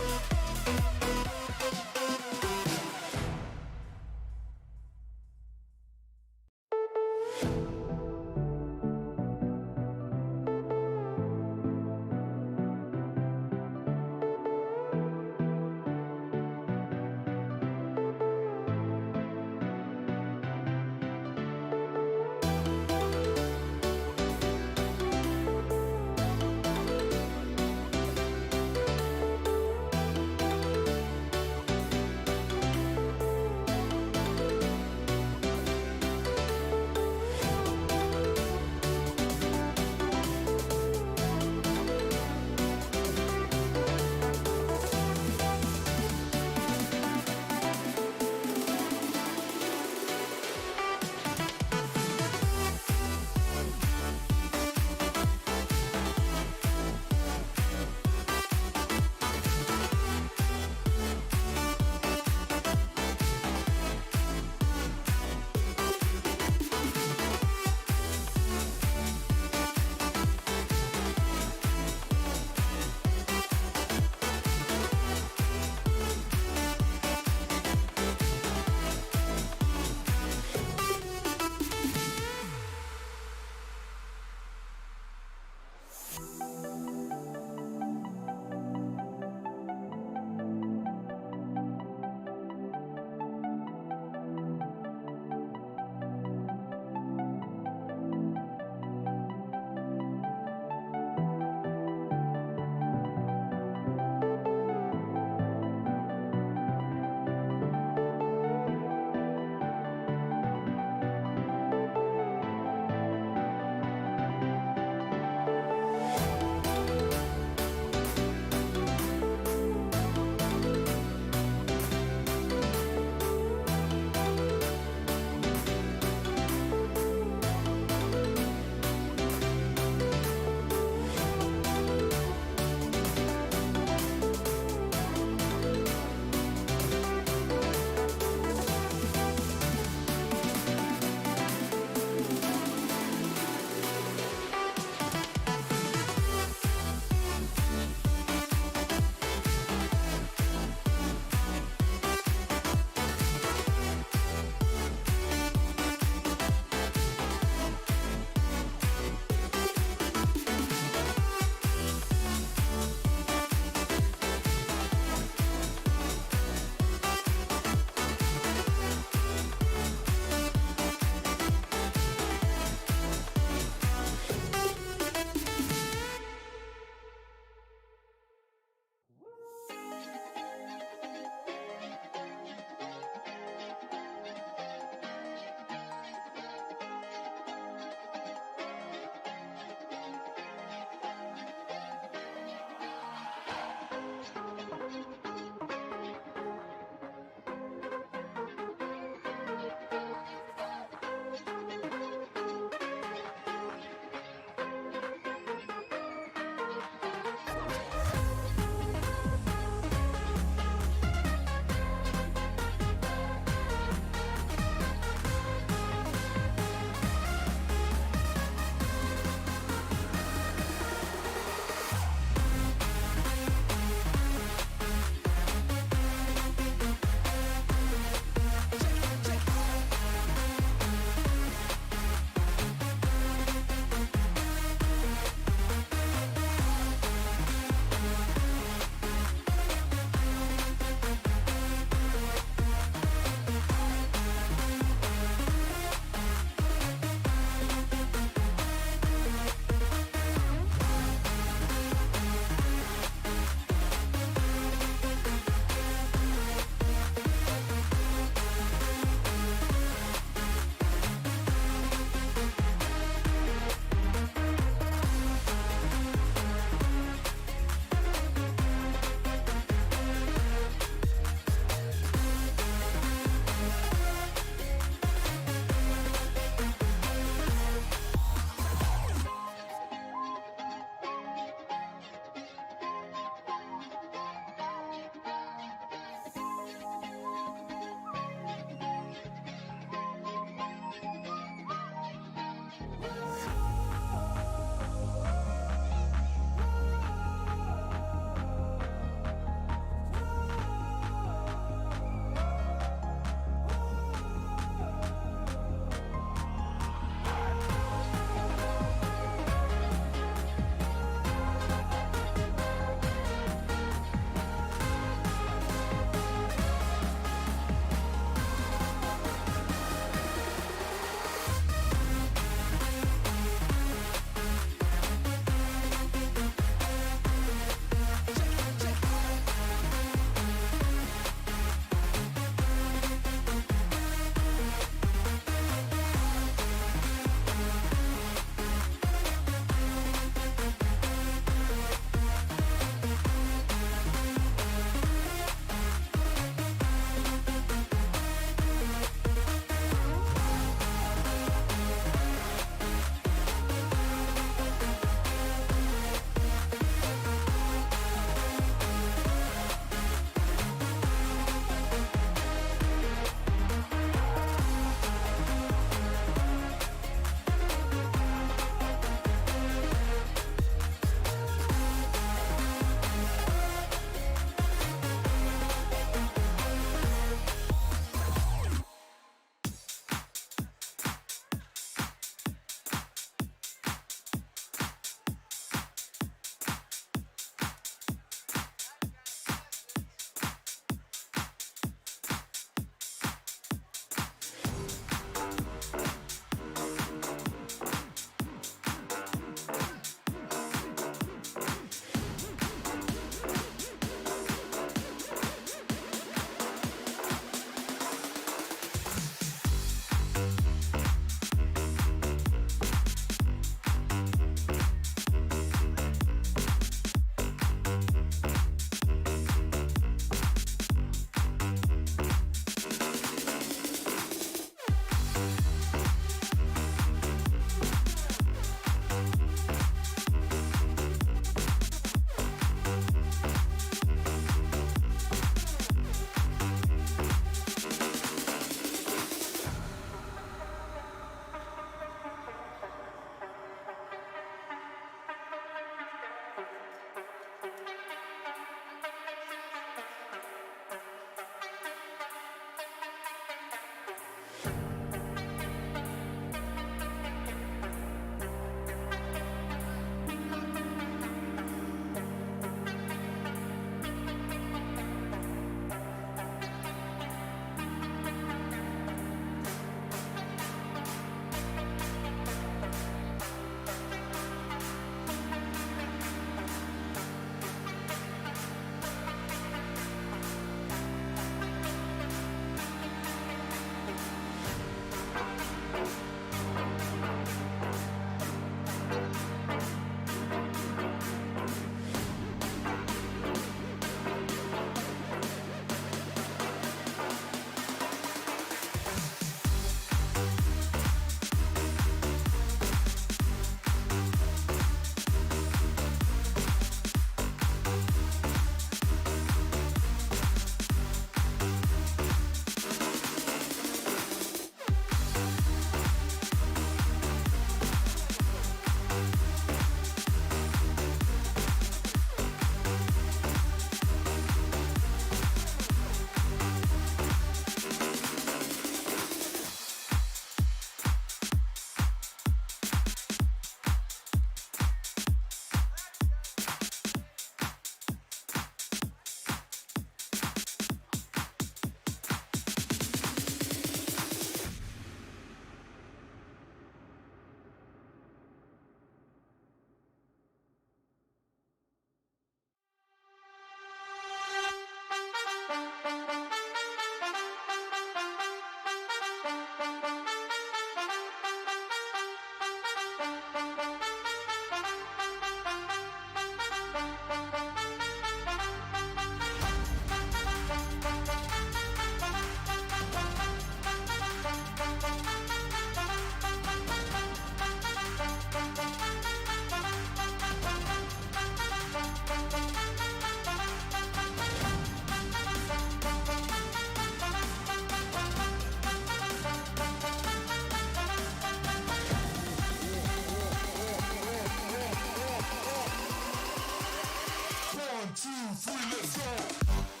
2, 3, let's go.